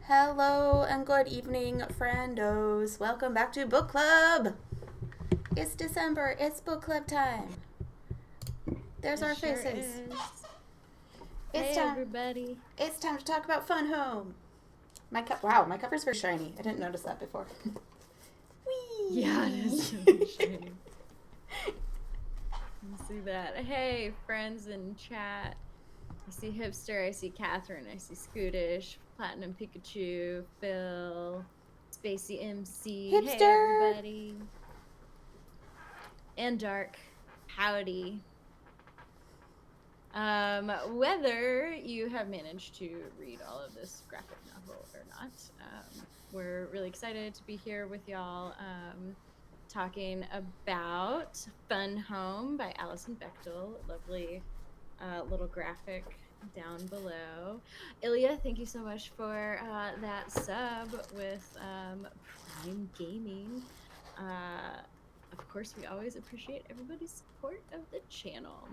Hello and good evening, friendos. Welcome back to Book Club. It's December. It's Book Club time. There's our Sure faces. is. It's Hey, time. everybody. It's time to talk about Fun Home. Wow, my cover's very shiny. I didn't notice that before. Whee! Yeah, it is really shiny. You see that? Hey, friends in chat. I see Hipster, I see Catherine, I see Scootish, Platinum Pikachu, Phil, Spacey MC. Hipster! Hey, everybody. And Dark. Howdy. Whether you have managed to read all of this graphic novel or not, we're really excited to be here with y'all talking about Fun Home by Alison Bechdel. Lovely little graphic down below. Ilya, thank you so much for that sub with Prime Gaming. Of course, we always appreciate everybody's support of the channel.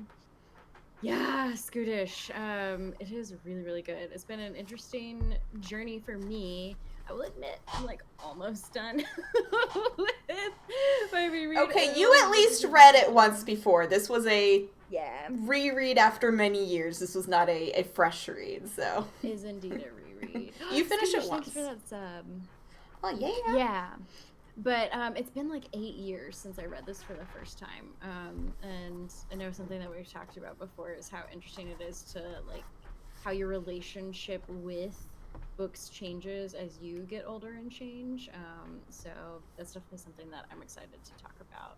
Yeah, Scootish. It is really, really good. It's been an interesting journey for me. I will admit, I'm like almost done with my reread. Okay, you at least read it once before. This was a reread after many years. This was not a fresh read, so. Is indeed a reread. You finished it Scootish, once. Thanks for that sub. Oh, yeah. Yeah. But it's been like 8 years since I read this for the first time. And I know something that we've talked about before is how interesting it is to like how your relationship with books changes as you get older and change. So that's definitely something that I'm excited to talk about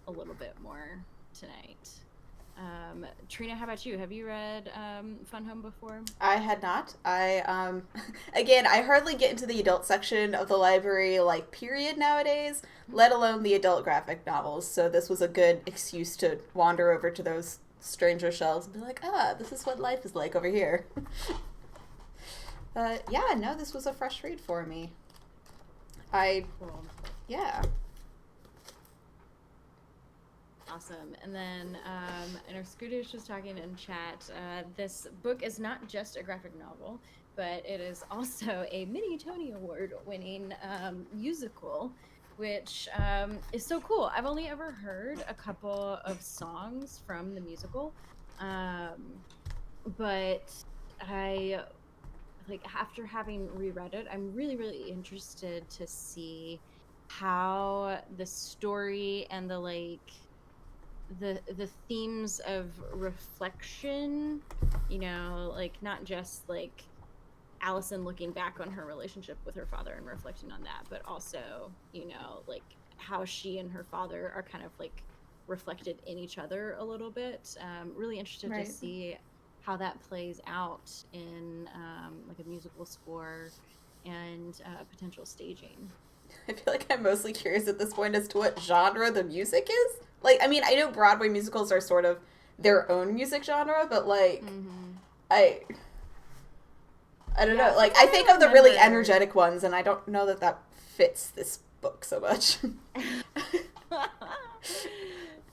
a little bit more tonight. Trina, how about you? Have you read Fun Home before? I had not. Again, I hardly get into the adult section of the library, like, period nowadays, let alone the adult graphic novels, so this was a good excuse to wander over to those stranger shelves and be like, this is what life is like over here. Yeah, no, this was a fresh read for me. Cool. Yeah. Awesome. And then I know Scootish was talking in chat. This book is not just a graphic novel, but it is also a mini Tony Award winning musical, which is so cool. I've only ever heard a couple of songs from the musical, but after having reread it, I'm really, really interested to see how the story and the themes of reflection, like not just like Allison looking back on her relationship with her father and reflecting on that, but also, like how she and her father are kind of like reflected in each other a little bit. Really interested Right. to see how that plays out in like a musical score and potential staging. I feel like I'm mostly curious at this point as to what genre the music is. Like, I mean, I know Broadway musicals are sort of their own music genre, but, like, I don't know. Like, I think of the really energetic ones, and I don't know that fits this book so much.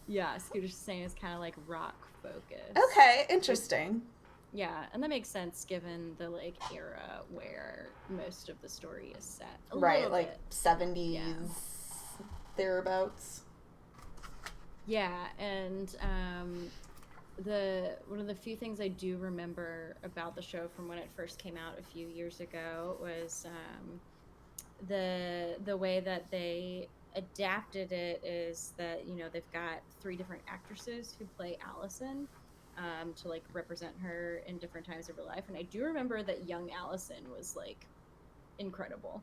Yeah, Scooter's saying it's kind of like rock focused. Okay, interesting. Yeah, and that makes sense given the like era where most of the story is set. Right, like 70s, thereabouts. Yeah, and one of the few things I do remember about the show from when it first came out a few years ago was the way that they adapted it is that they've got 3 different actresses who play Allison. To like represent her in different times of her life, and I do remember that young Allison was like incredible.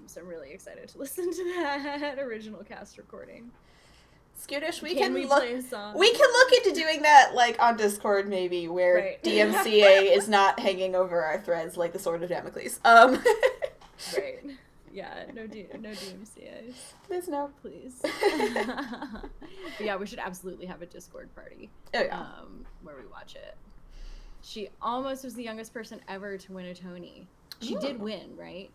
So I'm really excited to listen to that original cast recording. Scootish, we can play a song? We can look into doing that like on Discord maybe, where right. DMCA is not hanging over our threads like the Sword of Damocles. Right. Yeah, no DMCAs. There's no. Please. But yeah, we should absolutely have a Discord party. Oh, yeah. Where we watch it. She almost was the youngest person ever to win a Tony. She did win, right?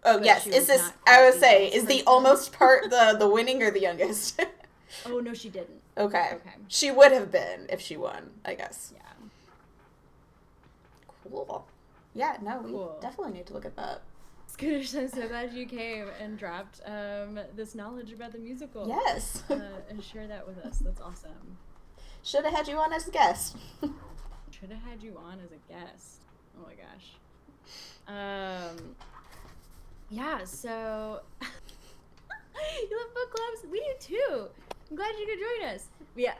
Oh, but yes. Is this, I would say, is the almost part the winning or the youngest? Oh, no, she didn't. Okay. She would have been if she won, I guess. Yeah. Cool. Yeah, no, we Cool. definitely need to look at that. Scootish, I'm so glad you came and dropped this knowledge about the musical. Yes. And share that with us. That's awesome. Should have had you on as a guest. Should have had you on as a guest. Oh my gosh. Yeah, so you love book clubs? We do too. I'm glad you could join us. Yeah,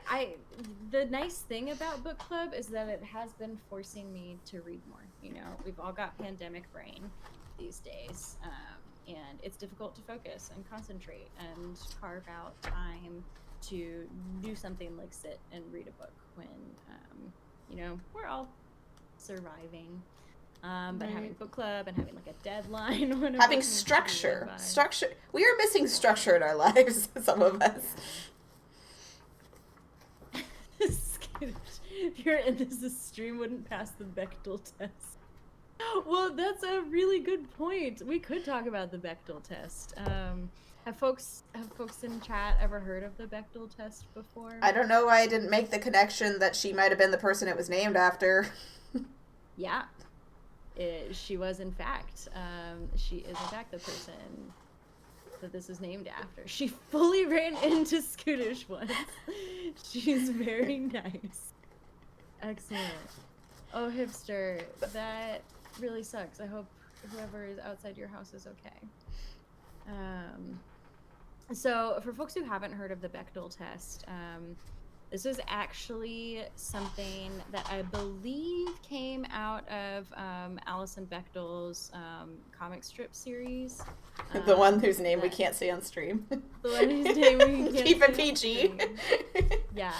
the nice thing about book club is that it has been forcing me to read more. You know, we've all got pandemic brain these days, and it's difficult to focus and concentrate and carve out time to do something like sit and read a book when you know, we're all surviving. But having book club and having like a deadline when having structure. We are missing structure in our lives, some of us. If you're in this stream wouldn't pass the Bechdel test. Well, that's a really good point. We could talk about the Bechdel test. Have folks in chat ever heard of the Bechdel test before? I don't know why I didn't make the connection that she might have been the person it was named after. Yeah. She was in fact. She is in fact the person that this is named after. She fully ran into Scootish once. She's very nice. Excellent. Oh, hipster, that really sucks. I hope whoever is outside your house is okay. So for folks who haven't heard of the Bechdel test, this is actually something that I believe came out of Alison Bechdel's comic strip series. The one whose name we can't say on stream. The one whose name we can't Keep it PG. Yeah.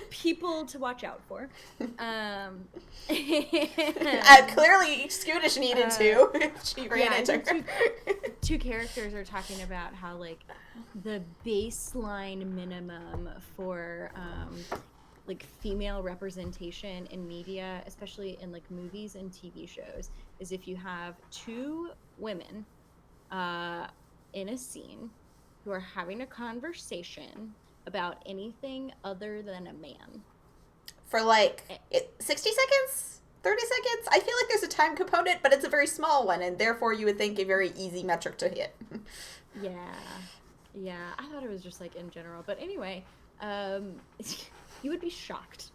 People to watch out for. Clearly, Scootish needed to. She ran into her. Two characters are talking about how, like, the baseline minimum for, like, female representation in media, especially in, like, movies and TV shows, is if you have two women in a scene who are having a conversation about anything other than a man. For, like, 60 seconds? 30 seconds? I feel like there's a time component, but it's a very small one, and therefore you would think a very easy metric to hit. Yeah, I thought it was just, like, in general. But anyway, you would be shocked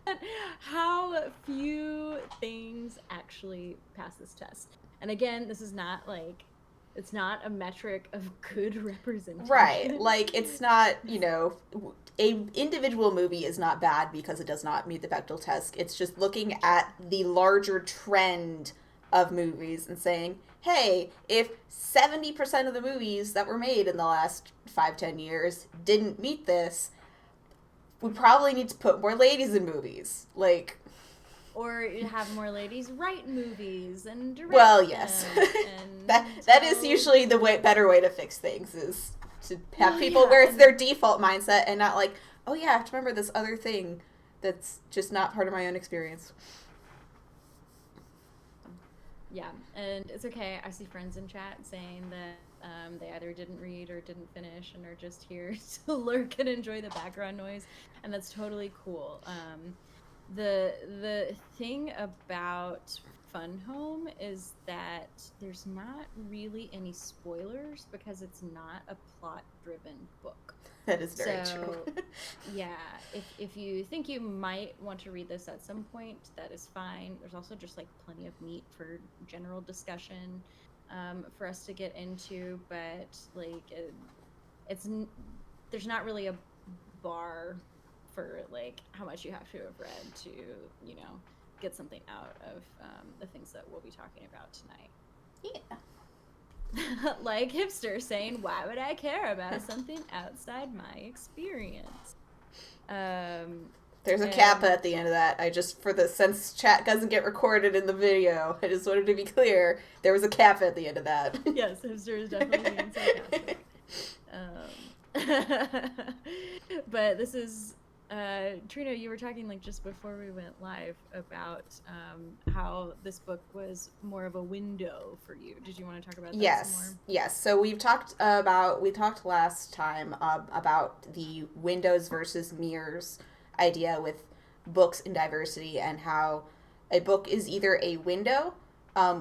at how few things actually pass this test. And again, this is not, like, it's not a metric of good representation. Right. Like, it's not, you know, a individual movie is not bad because it does not meet the Bechdel test. It's just looking at the larger trend of movies and saying, hey, if 70% of the movies that were made in the last 5-10 years didn't meet this, we probably need to put more ladies in movies. Like... Or you have more ladies write movies and direct. Well, yes. And that is usually the better way to fix things, is to have people where it's their default mindset and not like, oh yeah, I have to remember this other thing that's just not part of my own experience. Yeah, and it's okay. I see friends in chat saying that they either didn't read or didn't finish and are just here to lurk and enjoy the background noise, and that's totally cool. The thing about Fun Home is that there's not really any spoilers because it's not a plot-driven book. That is very true. Yeah, if you think you might want to read this at some point, that is fine. There's also just like plenty of meat for general discussion for us to get into, but like there's not really a bar for like how much you have to have read to, you know, get something out of the things that we'll be talking about tonight. Yeah. Like hipster saying, why would I care about something outside my experience? There's a kappa at the end of that. Since chat doesn't get recorded in the video, I just wanted to be clear, there was a kappa at the end of that. Yes, hipster is definitely being sarcastic. But this is Trina, you were talking like just before we went live about how this book was more of a window for you. Did you want to talk about that some more? Yes. So we talked last time about the windows versus mirrors idea with books and diversity, and how a book is either a window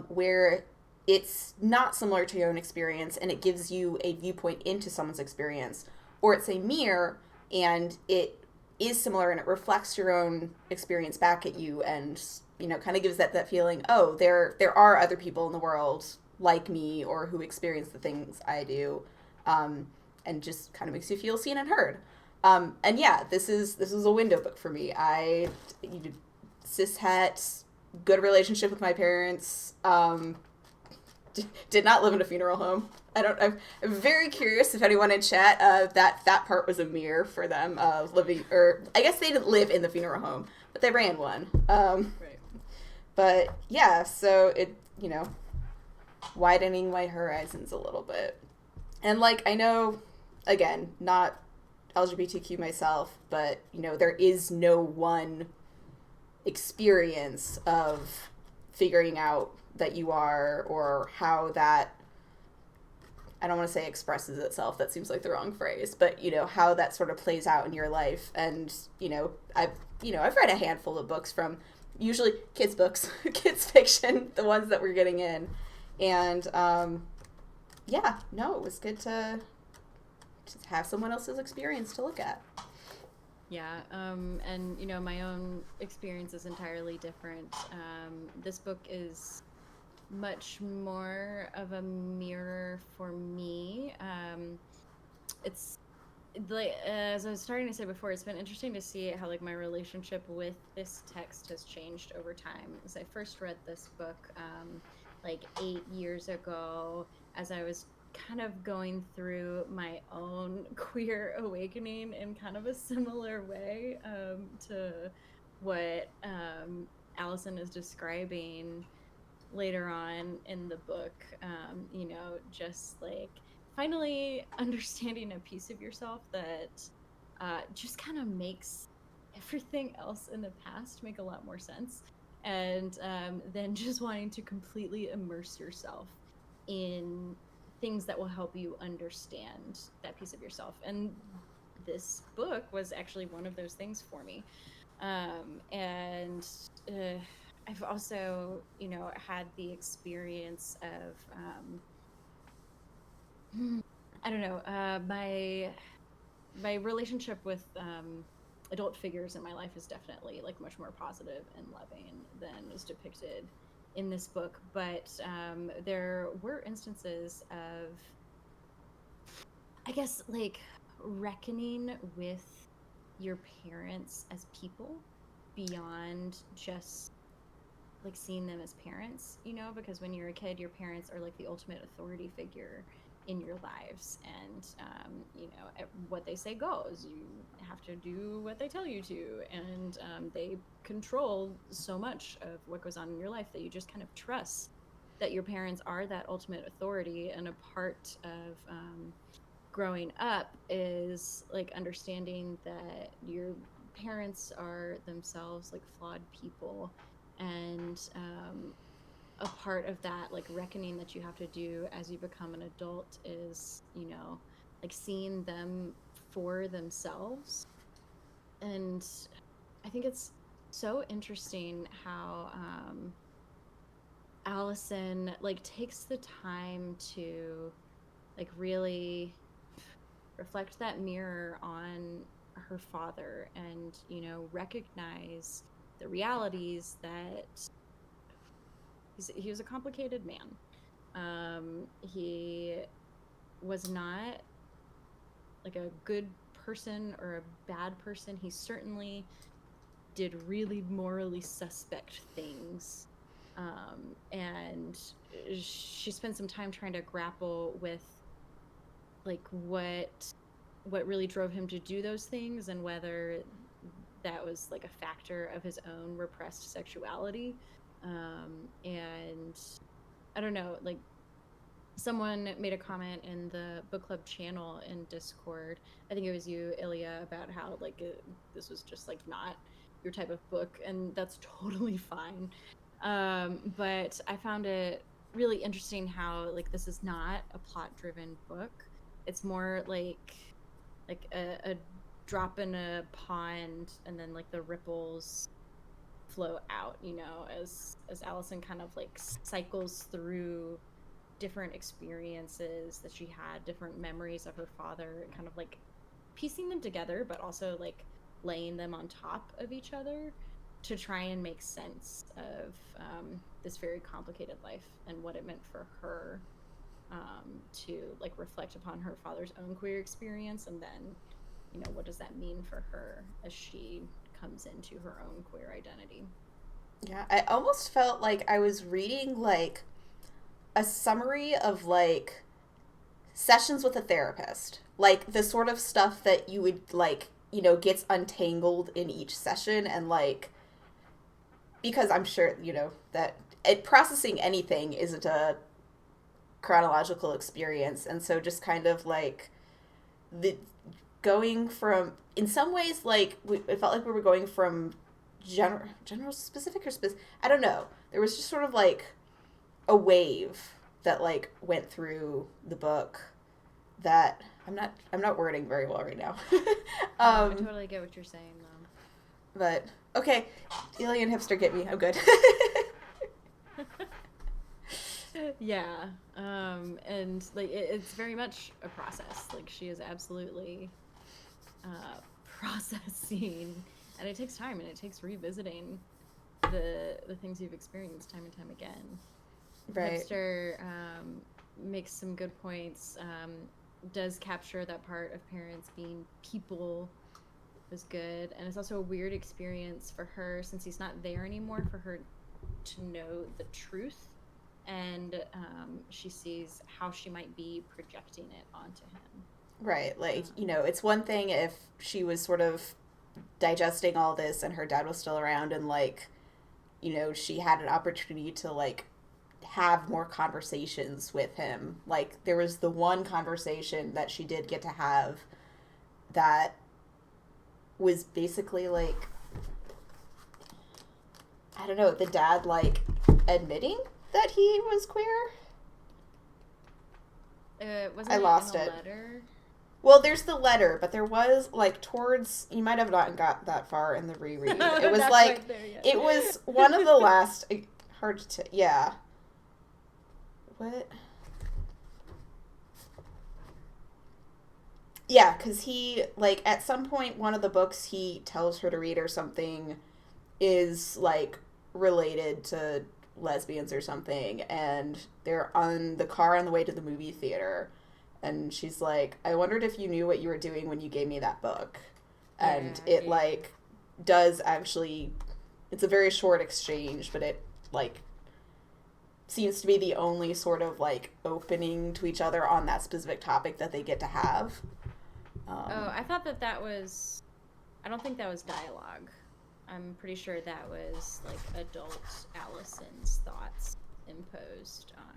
where it's not similar to your own experience and it gives you a viewpoint into someone's experience, or it's a mirror and it is similar and it reflects your own experience back at you, and kind of gives that feeling, oh, there are other people in the world like me or who experience the things I do, and just kind of makes you feel seen and heard. And yeah, this is a window book for me. I cishet, good relationship with my parents. Did not live in a funeral home. I'm very curious if anyone in chat that part was a mirror for them living, or I guess they didn't live in the funeral home, but they ran one. Right. But yeah, so it widening my horizons a little bit, and like I know, again, not LGBTQ myself, but there is no one experience of figuring out that you are, or how that, I don't want to say expresses itself, that seems like the wrong phrase, but how that sort of plays out in your life. And I've read a handful of books, from usually kids books, kids fiction, the ones that we're getting in, and it was good to just have someone else's experience to look at. Yeah, and my own experience is entirely different. This book is much more of a mirror for me. It's like, as I was starting to say before, it's been interesting to see how like my relationship with this text has changed over time. As I first read this book, like 8 years ago, as I was kind of going through my own queer awakening in kind of a similar way to what Allison is describing later on in the book. Just like finally understanding a piece of yourself that just kind of makes everything else in the past make a lot more sense, and then just wanting to completely immerse yourself in things that will help you understand that piece of yourself. And this book was actually one of those things for me. And I've also, had the experience of, I don't know, my relationship with adult figures in my life is definitely like much more positive and loving than was depicted in this book. But there were instances of, I guess, like reckoning with your parents as people beyond just like seeing them as parents, because when you're a kid, your parents are like the ultimate authority figure in your lives, and what they say goes. You have to do what they tell you to, and they control so much of what goes on in your life that you just kind of trust that your parents are that ultimate authority. And a part of growing up is like understanding that your parents are themselves like flawed people, and a part of that like reckoning that you have to do as you become an adult is like seeing them for themselves. And I think it's so interesting how Allison like takes the time to like really reflect that mirror on her father, and recognize the realities that he was a complicated man. He was not like a good person or a bad person. He certainly did really morally suspect things. And she spent some time trying to grapple with like what really drove him to do those things, and whether that was like a factor of his own repressed sexuality. And I don't know, like someone made a comment in the book club channel in Discord, I think it was you, Ilya, about how like this was just like not your type of book, and that's totally fine. But I found it really interesting how like this is not a plot driven book. It's more like a drop in a pond, and then like the ripples flow out, you know, as Allison kind of like cycles through different experiences that she had, different memories of her father, kind of like piecing them together, but also like laying them on top of each other to try and make sense of this very complicated life and what it meant for her to like reflect upon her father's own queer experience, and then, you know, what does that mean for her as she comes into her own queer identity. Yeah, I almost felt like I was reading like a summary of like sessions with a therapist, like the sort of stuff that you would like, you know, gets untangled in each session, and like, because I'm sure, you know, that processing anything isn't a chronological experience, and so just kind of like the going from, in some ways, like it felt like we were going from general specific or specific, I don't know, there was just sort of like a wave that like went through the book that I'm not wording very well right now. I totally get what you're saying though. But okay, alien hipster, get me. I'm good. Yeah, and like it's very much a process. Like she is absolutely processing, and it takes time, and it takes revisiting the things you've experienced time and time again. Right. Hipster makes some good points. Does capture that part of parents being people was good, and it's also a weird experience for her, since he's not there anymore, for her to know the truth, and she sees how she might be projecting it onto him. Right, like, you know, it's one thing if she was sort of digesting all this and her dad was still around, and like, you know, she had an opportunity to like have more conversations with him. Like there was the one conversation that she did get to have that was basically like, I don't know, the dad like admitting that he was queer. Wasn't I lost in a it. Letter? Well, there's the letter, but there was like towards, you might have not got that far in the reread. It was like it was one of the last, hard to, yeah. What? Yeah, because he, like, at some point, one of the books he tells her to read or something is, like, related to lesbians or something, and they're on the car on the way to the movie theater, and she's like, I wondered if you knew what you were doing when you gave me that book. And it, like, does actually, it's a very short exchange, but it, like, seems to be the only sort of, like, opening to each other on that specific topic that they get to have. I thought that was, I don't think that was dialogue. I'm pretty sure that was like adult Allison's thoughts imposed on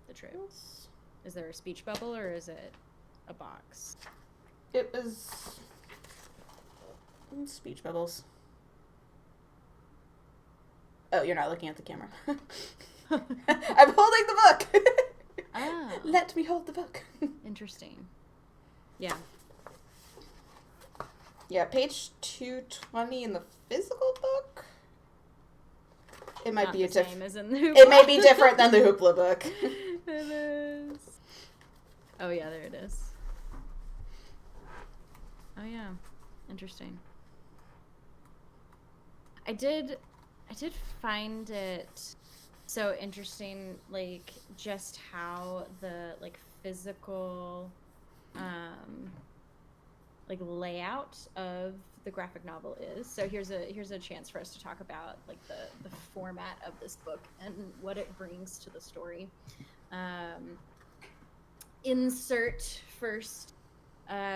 the trip. Is there a speech bubble or is it a box? It was speech bubbles. Oh, you're not looking at the camera. I'm holding the book. Oh. Let me hold the book. Interesting. Yeah. Yeah, page 220 in the physical book. It might be the same as in the Hoopla. It may be different than the Hoopla book. It is. Oh yeah, there it is. Oh yeah, interesting. I did find it so interesting, like just how the like physical like layout of the graphic novel is. So here's a chance for us to talk about like the format of this book and what it brings to the story. Insert first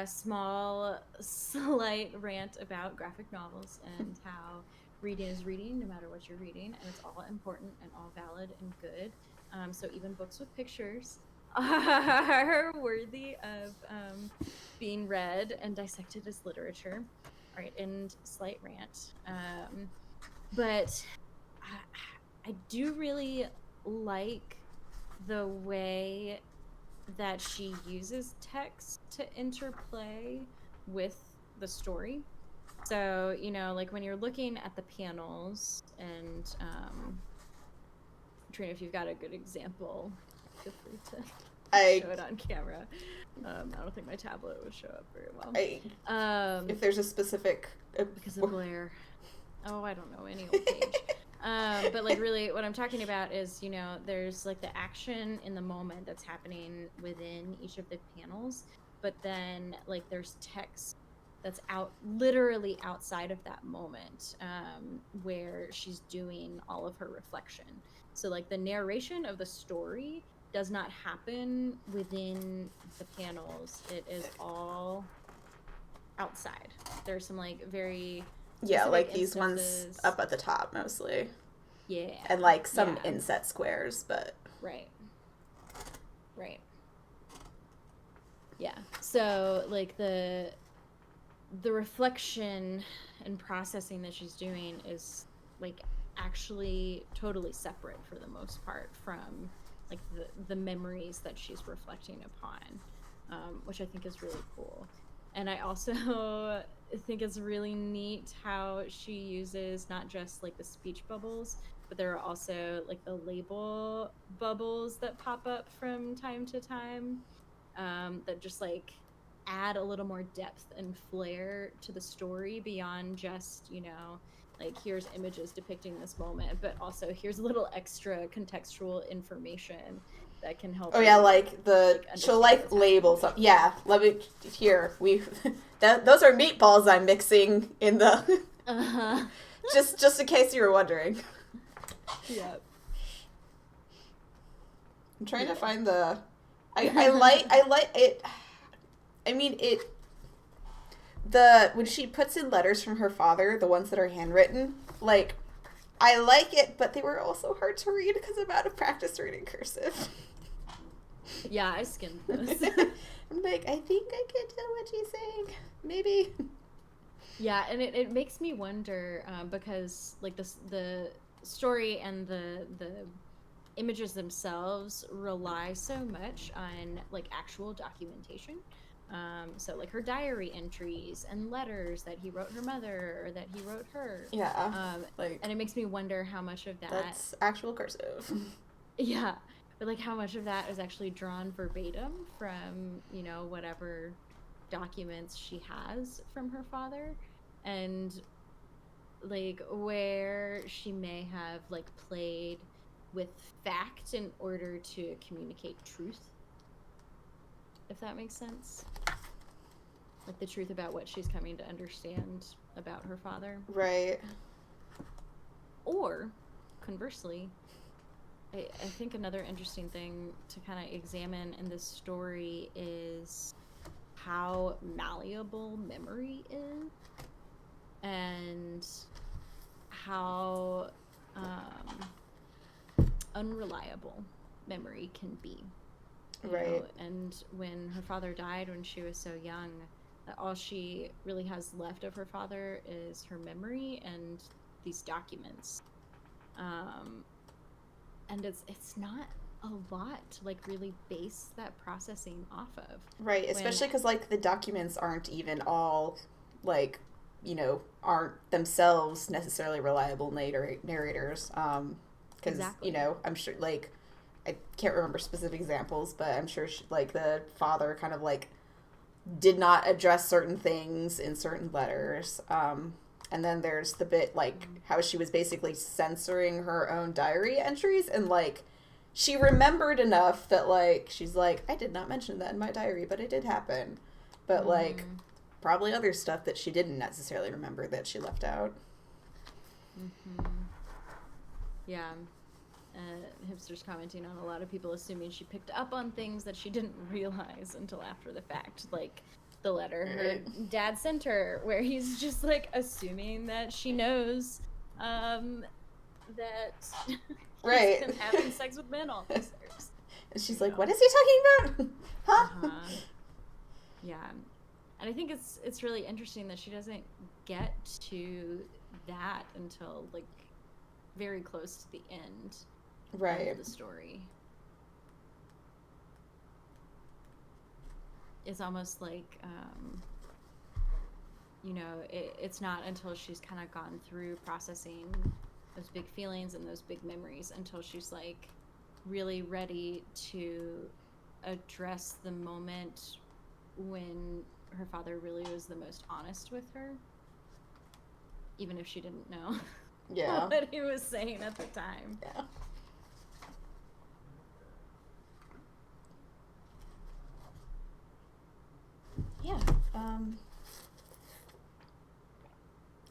small slight rant about graphic novels and how reading is reading no matter what you're reading, and it's all important and all valid and good. So even books with pictures are worthy of being read and dissected as literature. All right, and slight rant. But I do really like the way that she uses text to interplay with the story. So, you know, like when you're looking at the panels and Trina, if you've got a good example, feel free to show it on camera. I don't think my tablet would show up very well. If there's a specific... because of glare. Oh, I don't know, any old page. But like really what I'm talking about is, you know, there's like the action in the moment that's happening within each of the panels, but then like there's text that's literally outside of that moment, where she's doing all of her reflection. So like the narration of the story does not happen within the panels. It is all outside. There's some like very like these ones up at the top mostly. Yeah. And like some inset squares, but right. Yeah. So like the reflection and processing that she's doing is like actually totally separate for the most part from like the memories that she's reflecting upon, which I think is really cool. And I also think it's really neat how she uses not just like the speech bubbles, but there are also like the label bubbles that pop up from time to time, that just like add a little more depth and flair to the story beyond just, you know, like here's images depicting this moment, but also here's a little extra contextual information that can help. Like she'll like label something. Yeah, let me here. Those are meatballs I'm mixing in the. just in case you were wondering. Yep. I'm trying to find the. I like it. I mean it. When she puts in letters from her father, the ones that are handwritten, like, I like it, but they were also hard to read because I'm out of practice reading cursive. Yeah, I skimmed those. I'm like, I think I can tell what she's saying. Maybe. Yeah, and it makes me wonder, because like the story and the images themselves rely so much on like actual documentation. So like her diary entries and letters that he wrote her mother or that he wrote her. Yeah. And it makes me wonder how much of that's actual cursive. Yeah. But like how much of that is actually drawn verbatim from, you know, whatever documents she has from her father, and like where she may have like played with fact in order to communicate truth, if that makes sense. Like the truth about what she's coming to understand about her father. Right. Or, conversely, I think another interesting thing to kind of examine in this story is how malleable memory is and how unreliable memory can be. Right. You know? And when her father died when she was so young, all she really has left of her father is her memory and these documents. And it's not a lot to like really base that processing off of. Right, especially because like the documents aren't even all like, you know, aren't themselves necessarily reliable narrators. Because, exactly. You know, I'm sure like, I can't remember specific examples, but I'm sure like the father kind of like did not address certain things in certain letters. And then there's the bit like how she was basically censoring her own diary entries, and like she remembered enough that like she's like, I did not mention that in my diary, but it did happen. But like probably other stuff that she didn't necessarily remember that she left out. Yeah. Hipster's commenting on a lot of people assuming she picked up on things that she didn't realize until after the fact, like the letter her dad sent her, where he's just like assuming that she knows that right. he's been having sex with men all these years. And she's like, what is he talking about? Huh? Yeah. And I think it's really interesting that she doesn't get to that until like very close to the end of the story. It's almost like you know, it's not until she's kind of gone through processing those big feelings and those big memories until she's like really ready to address the moment when her father really was the most honest with her, even if she didn't know what he was saying at the time.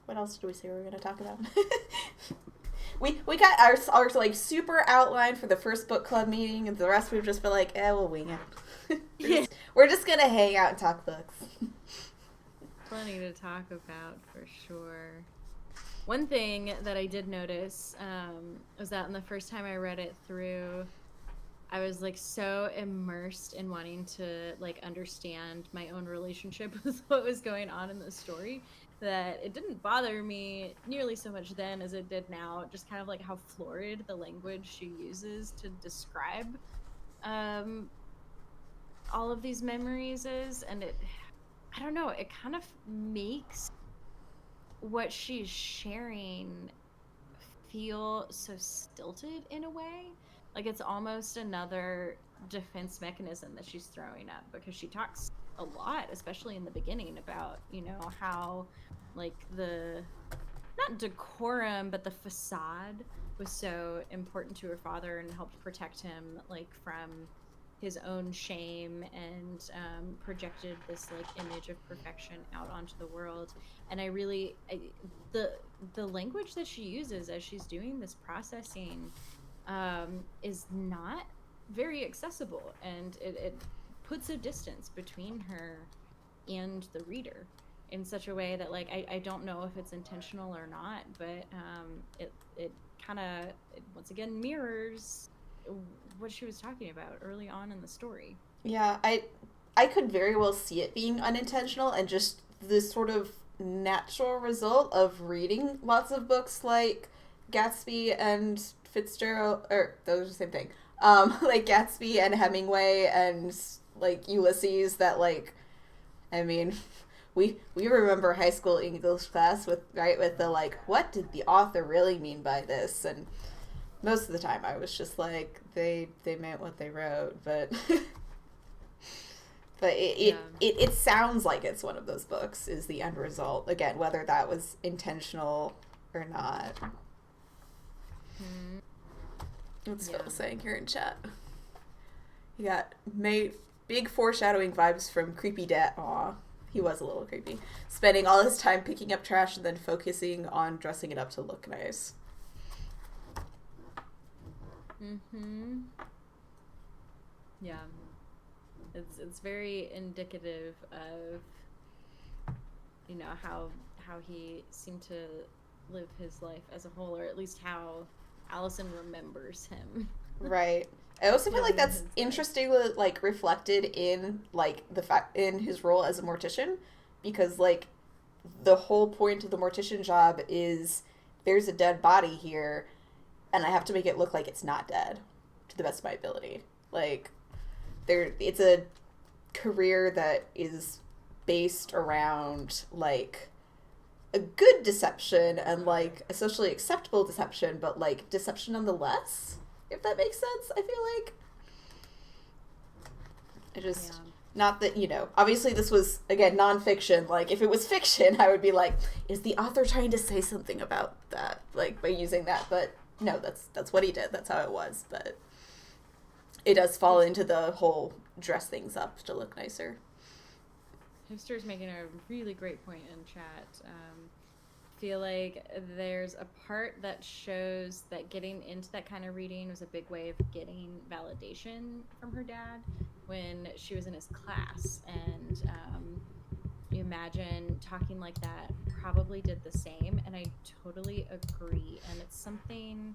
What else do we say we were going to talk about? we got our like super outline for the first book club meeting, and the rest we've just been like, we'll wing it. We're just going to hang out and talk books. Plenty to talk about for sure. One thing that I did notice was that in the first time I read it through, I was like so immersed in wanting to like understand my own relationship with what was going on in the story that it didn't bother me nearly so much then as it did now. Just kind of like how florid the language she uses to describe all of these memories is, and I don't know, it kind of makes what she's sharing feel so stilted in a way. Like it's almost another defense mechanism that she's throwing up, because she talks a lot, especially in the beginning, about, you know, how like the not decorum but the facade was so important to her father and helped protect him like from his own shame, and projected this like image of perfection out onto the world. And the language that she uses as she's doing this processing is not very accessible, and it puts a distance between her and the reader in such a way that like I don't know if it's intentional or not, but it kind of once again mirrors what she was talking about early on in the story. Yeah, I could very well see it being unintentional and just this sort of natural result of reading lots of books like Gatsby and Fitzgerald, or those are the same thing. Like Gatsby and Hemingway and like Ulysses, that like, I mean, we remember high school English class with the like, what did the author really mean by this? And most of the time I was just like, they meant what they wrote, but but it sounds like it's one of those books is the end result. Again, whether that was intentional or not. What's Phil saying here in chat? You got big foreshadowing vibes from Creepy Dad. Aw, he was a little creepy. Spending all his time picking up trash and then focusing on dressing it up to look nice. Yeah. It's very indicative of, you know, how he seemed to live his life as a whole, or at least how Allison remembers him. Right. I also feel like that's interestingly like reflected in like the fact in his role as a mortician, because like the whole point of the mortician job is there's a dead body here and I have to make it look like it's not dead to the best of my ability. Like it's a career that is based around like a good deception and like a socially acceptable deception, but like deception nonetheless, if that makes sense. I feel like I just not that, you know, obviously this was again nonfiction. Like if it was fiction I would be like, is the author trying to say something about that, like by using that? But no, that's what he did, that's how it was. But it does fall into the whole dress things up to look nicer. Hipster's making a really great point in chat. Feel like there's a part that shows that getting into that kind of reading was a big way of getting validation from her dad when she was in his class. And you imagine talking like that probably did the same. And I totally agree. And it's something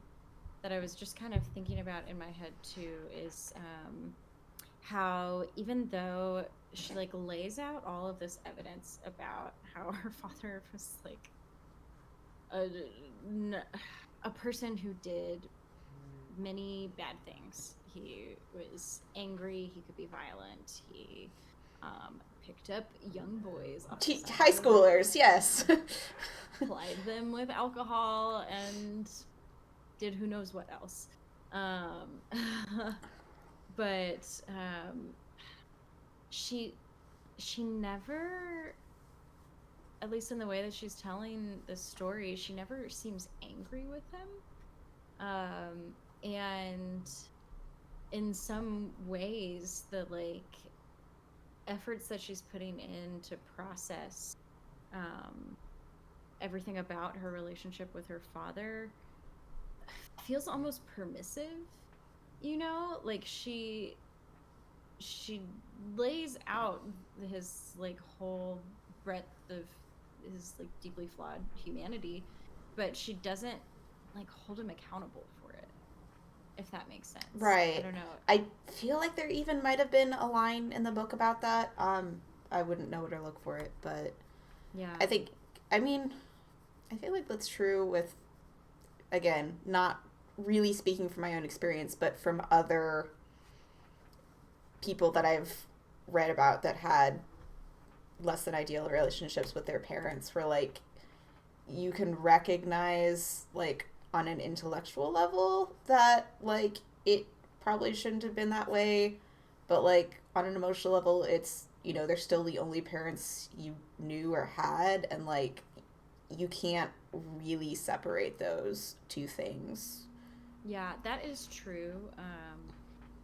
that I was just kind of thinking about in my head too, is how even though she like lays out all of this evidence about how her father was like a person who did many bad things. He was angry, he could be violent, he picked up young boys, high schoolers, yes. plied them with alcohol and did who knows what else. But she never, at least in the way that she's telling this story, she never seems angry with him. And in some ways, the like efforts that she's putting in to process everything about her relationship with her father feels almost permissive, you know? Like she lays out his like whole breadth of his like deeply flawed humanity, but she doesn't like hold him accountable for it, if that makes sense. Right. I don't know. I feel like there even might have been a line in the book about that. I wouldn't know where to look for it, but yeah. I feel like that's true with, again, not really speaking from my own experience, but from other people that I've read about that had less than ideal relationships with their parents, where like you can recognize like on an intellectual level that like it probably shouldn't have been that way, but like on an emotional level it's, you know, they're still the only parents you knew or had, and like you can't really separate those two things. Yeah, that is true.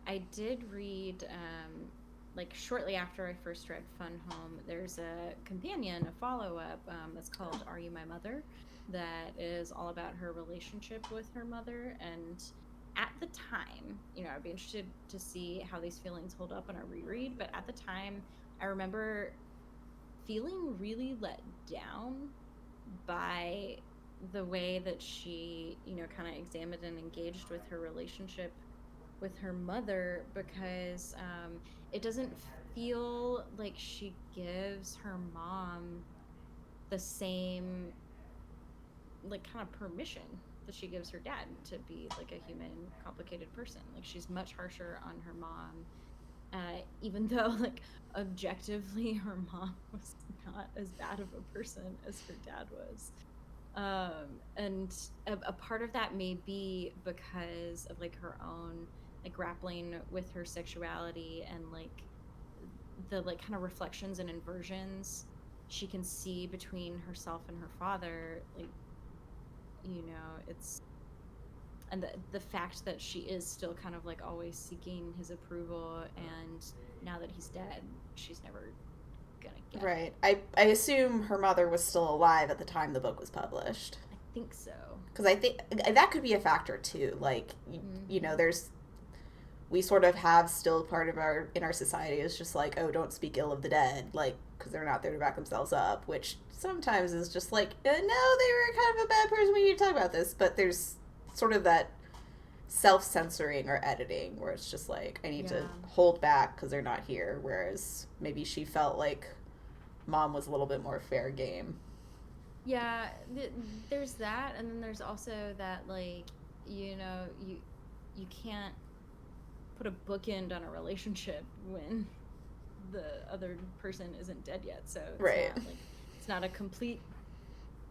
I did read, like shortly after I first read Fun Home, there's a companion, a follow-up that's called Are You My Mother? That is all about her relationship with her mother. And at the time, you know, I'd be interested to see how these feelings hold up on a reread, but at the time, I remember feeling really let down by the way that she, you know, kind of examined and engaged with her relationship with her mother, because it doesn't feel like she gives her mom the same like kind of permission that she gives her dad to be like a human, complicated person. Like she's much harsher on her mom, even though like objectively her mom was not as bad of a person as her dad was. And a part of that may be because of like her own like grappling with her sexuality and like the like kind of reflections and inversions she can see between herself and her father. Like, you know, it's, and the fact that she is still kind of like always seeking his approval, and now that he's dead, she's never gonna get right it. I assume her mother was still alive at the time the book was published. I think so, because I think that could be a factor too. Like you know, we sort of have still part of our society is just like, oh, don't speak ill of the dead, like, because they're not there to back themselves up, which sometimes is just like, no, they were kind of a bad person, we need to talk about this. But there's sort of that self-censoring or editing where it's just like, I need to hold back because they're not here, whereas maybe she felt like mom was a little bit more fair game. Yeah, there's that, and then there's also that, like, you know, you can't put a bookend on a relationship when the other person isn't dead yet, so it's not a complete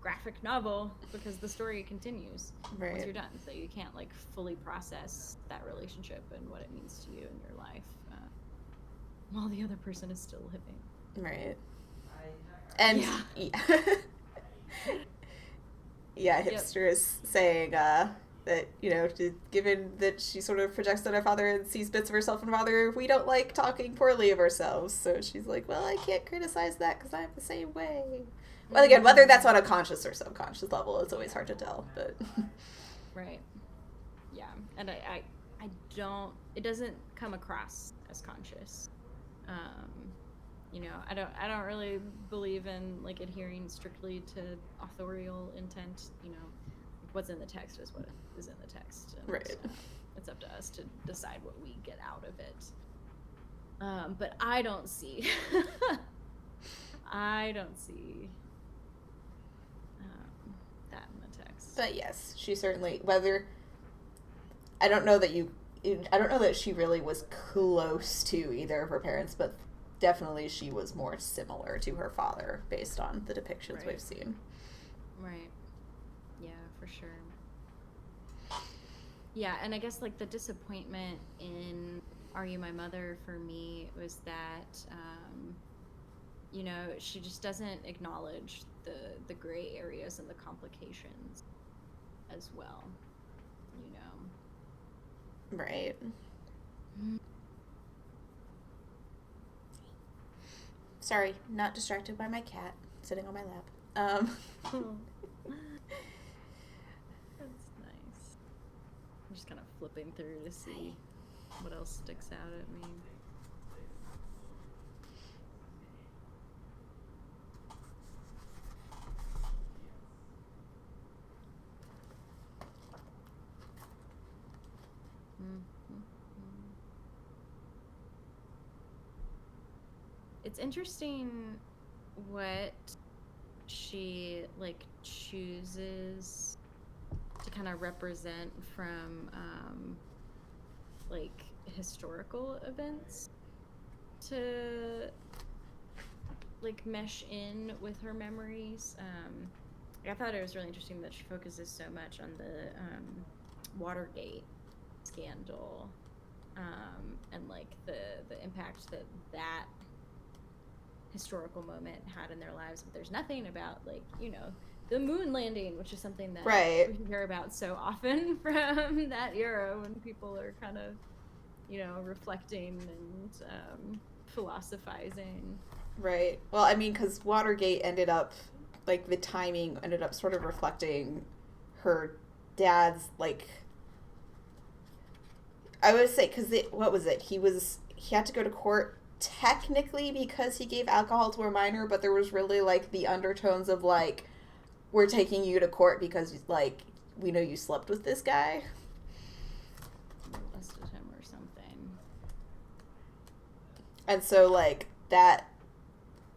graphic novel because the story continues once you're done, so you can't like fully process that relationship and what it means to you in your life while the other person is still living. And hipster is saying that, you know, given that she sort of projects on her father and sees bits of herself in her father, we don't like talking poorly of ourselves. So she's like, well, I can't criticize that because I'm the same way. Well, again, whether that's on a conscious or subconscious level, it's always hard to tell. But right, yeah, and I don't. It doesn't come across as conscious. You know, I don't really believe in like adhering strictly to authorial intent. You know, what's in the text is what is in the text. And, it's up to us to decide what we get out of it. But I don't see. That in the text. But yes, she certainly, whether, I don't know that she really was close to either of her parents, but definitely she was more similar to her father based on the depictions Right. we've seen. Right. Yeah, for sure. Yeah, and I guess like the disappointment in Are You My Mother for me was that you know, she just doesn't acknowledge the gray areas and the complications as well, you know. Right. Sorry, not distracted by my cat sitting on my lap. That's nice. I'm just kind of flipping through to see what else sticks out at me. It's interesting what she like chooses to kind of represent from like historical events to like mesh in with her memories. I thought it was really interesting that she focuses so much on the Watergate scandal and like the impact that historical moment had in their lives, but there's nothing about like, you know, the moon landing, which is something that we hear about so often from that era when people are kind of, you know, reflecting and philosophizing. Right. Well, I mean, because Watergate ended up, like, the timing ended up sort of reflecting her dad's, like, I would say, because what was it? He had to go to court technically because he gave alcohol to a minor, but there was really, like, the undertones of, like, we're taking you to court because, like, we know you slept with this guy. Molested him or something. And so, like, that,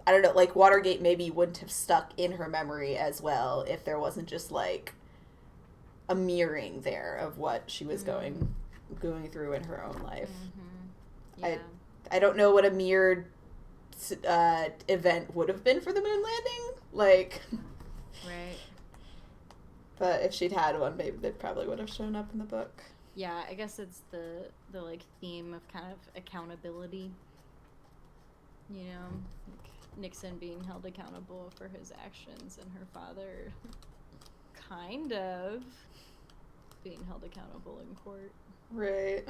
I don't know, like, Watergate maybe wouldn't have stuck in her memory as well if there wasn't just, like, a mirroring there of what she was going through in her own life. Yeah. I don't know what a mirrored event would have been for the moon landing, like, right. But if she'd had one, maybe they probably would have shown up in the book. Yeah, I guess it's the like theme of kind of accountability. You know, like Nixon being held accountable for his actions and her father kind of being held accountable in court. Right.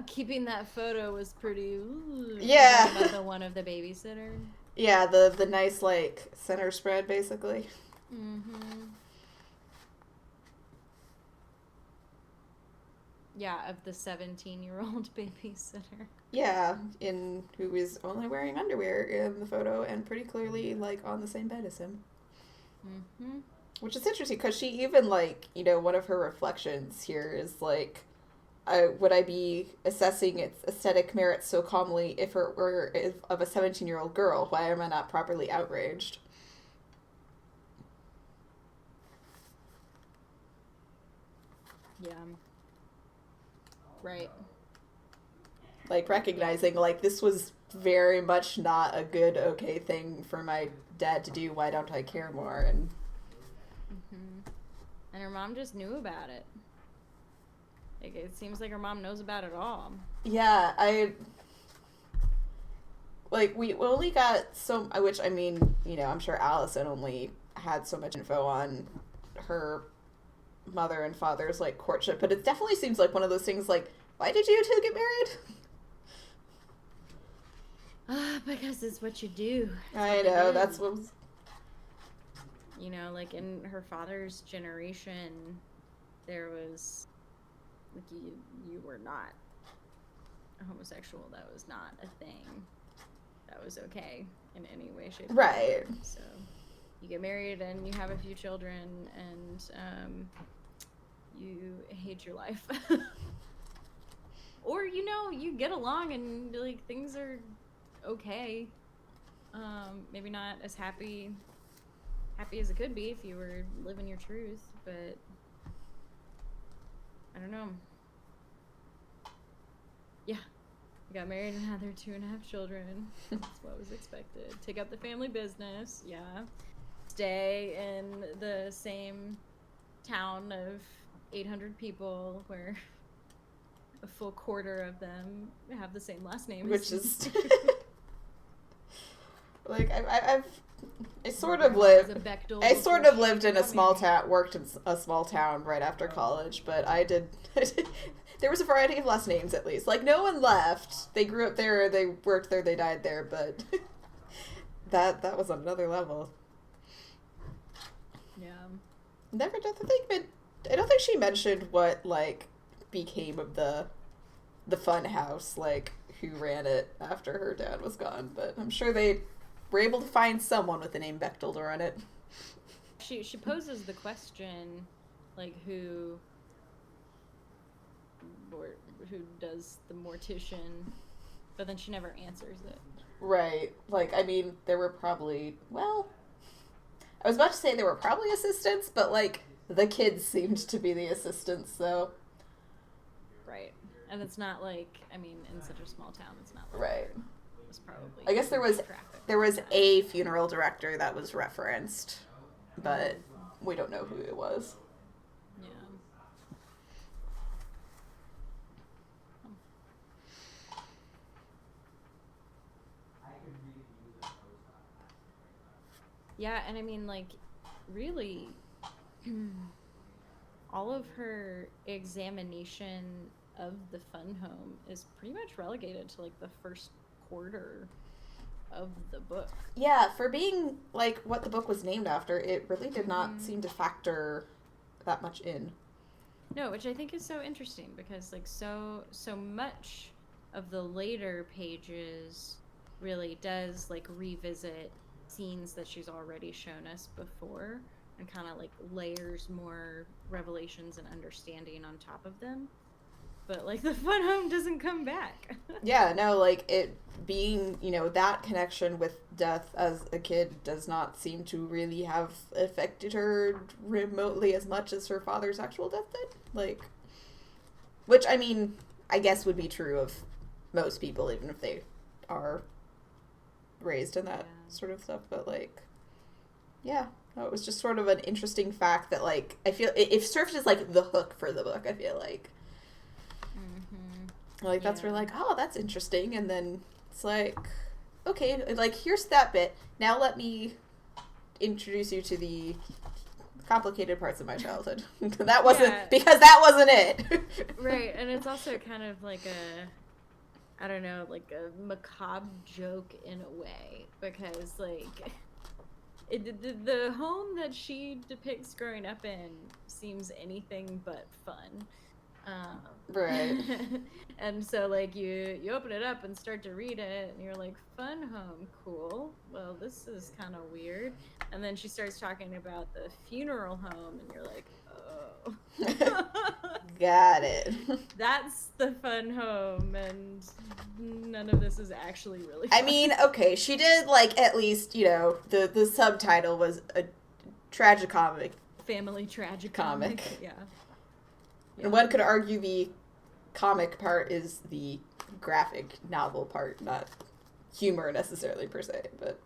Keeping that photo was pretty. Ooh, yeah. About the one of the babysitter. Yeah, the nice like center spread basically. Yeah, of the 17-year-old babysitter. Yeah, who is only wearing underwear in the photo and pretty clearly like on the same bed as him. Which is interesting because she even like, you know, one of her reflections here is like, would I be assessing its aesthetic merits so calmly if it were of a 17-year-old girl? Why am I not properly outraged? Yeah. Right. Like, recognizing, like, this was very much not a good, okay thing for my dad to do. Why don't I care more? And and her mom just knew about it. Like, it seems like her mom knows about it all. Yeah, like, we only got which, I mean, you know, I'm sure Allison only had so much info on her mother and father's, like, courtship, but it definitely seems like one of those things, like, why did you two get married? Because it's what you do. I know, that's what was... You know, like, in her father's generation, there was, like, you were not a homosexual. That was not a thing. That was okay in any way, shape, or form. So, you get married and you have a few children and, you hate your life. Or, you know, you get along and, like, things are okay. Maybe not as happy as it could be if you were living your truth, but I don't know. Yeah, I got married and had their 2.5 children. That's what was expected. Take up the family business, yeah. Stay in the same town of 800 people where a full quarter of them have the same last name. Which is... like, I sort of lived in a small town, worked in a small town right after college, but I did... There was a variety of last names, at least. Like, no one left. They grew up there, they worked there, they died there, but that was on another level. Yeah. Never did the thing, but I don't think she mentioned what, like, became of the fun house, like, who ran it after her dad was gone, but I'm sure they were able to find someone with the name Bechdel to run it. She poses the question, like, who does the mortician, but then she never answers it. Right. Like, I mean, there were probably, well, I was about to say there were probably assistants, but, like, the kids seemed to be the assistants, so. Right. And it's not like, I mean, in such a small town, it's not like right. It was probably I guess there was a funeral director that was referenced, but we don't know who it was. Yeah. Yeah, and I mean, like, really, all of her examination of the fun home is pretty much relegated to, like, the first quarter of the book. Yeah, for being, like, what the book was named after, it really did not seem to factor that much in. No, which I think is so interesting, because, like, so much of the later pages really does, like, revisit scenes that she's already shown us before and kind of, like, layers more revelations and understanding on top of them. But, like, the fun home doesn't come back. Yeah, no, like, it being, you know, that connection with death as a kid does not seem to really have affected her remotely as much as her father's actual death did. Like, which, I mean, I guess would be true of most people, even if they are raised in that sort of stuff, but, like, yeah. No, it was just sort of an interesting fact that, like, I feel it served as, like, the hook for the book, I feel like. Like, that's where, like, oh, that's interesting, and then it's like, okay, like, here's that bit, now let me introduce you to the complicated parts of my childhood. Because that wasn't it. Right, and it's also kind of like I don't know, like a macabre joke in a way, because, like, the home that she depicts growing up in seems anything but fun. Right. And so, like, you open it up and start to read it, and you're like, fun home, cool. Well, this is kind of weird. And then she starts talking about the funeral home, and you're like, oh. Got it. That's the fun home, and none of this is actually really fun. I mean, okay, she did, like, at least, you know, the subtitle was a tragicomic. Family Tragicomic. Yeah. And one could argue the comic part is the graphic novel part, not humor necessarily per se, but...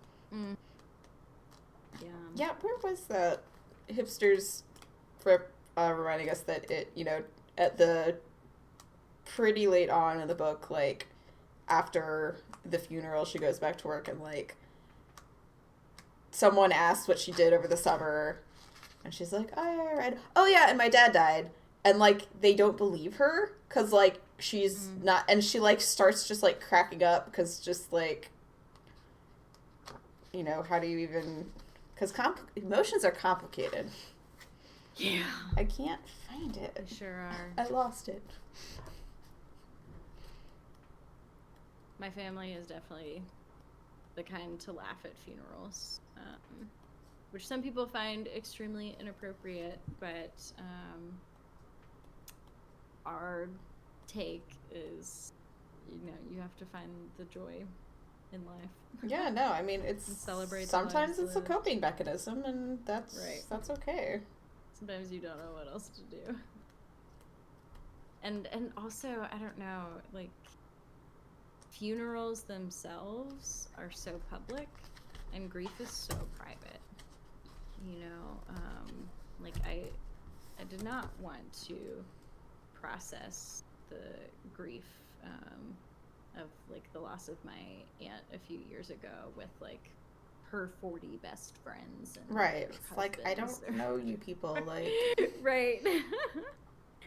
Yeah, where was that? Hipsters reminding us that it, you know, at the pretty late on in the book, like, after the funeral, she goes back to work and, like, someone asks what she did over the summer, and she's like, I read, oh yeah, and my dad died. And, like, they don't believe her, because, like, she's not, and she, like, starts just, like, cracking up, because just, like, you know, how do you even, because emotions are complicated. Yeah. I can't find it. They sure are. I lost it. My family is definitely the kind to laugh at funerals, which some people find extremely inappropriate, but, our take is, you know, you have to find the joy in life. Yeah, no, I mean, it's celebrate sometimes it's a coping mechanism, and that's okay. Sometimes you don't know what else to do. And also, I don't know, like, funerals themselves are so public and grief is so private. You know, like I did not want to process the grief of like the loss of my aunt a few years ago with like her 40 best friends and right. It's like, I don't know you people, like right.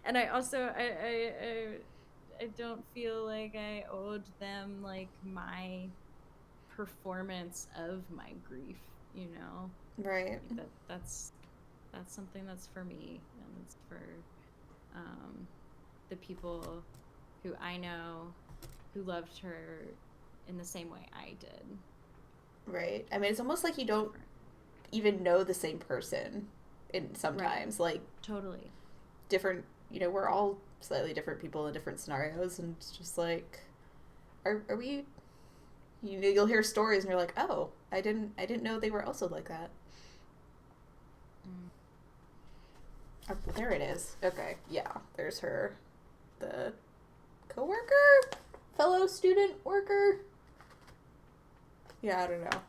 And I also I don't feel like I owed them like my performance of my grief, you know. right. Like that's something that's for me, and it's for the people who I know who loved her in the same way I did. Right. I mean, it's almost like you don't even know the same person in sometimes, right. Like totally different, you know, we're all slightly different people in different scenarios, and it's just like, are we, you know, you'll hear stories and you're like, oh, I didn't know they were also like that. Oh, there it is. Okay, yeah, there's her, the coworker, fellow student worker. Yeah, I don't know.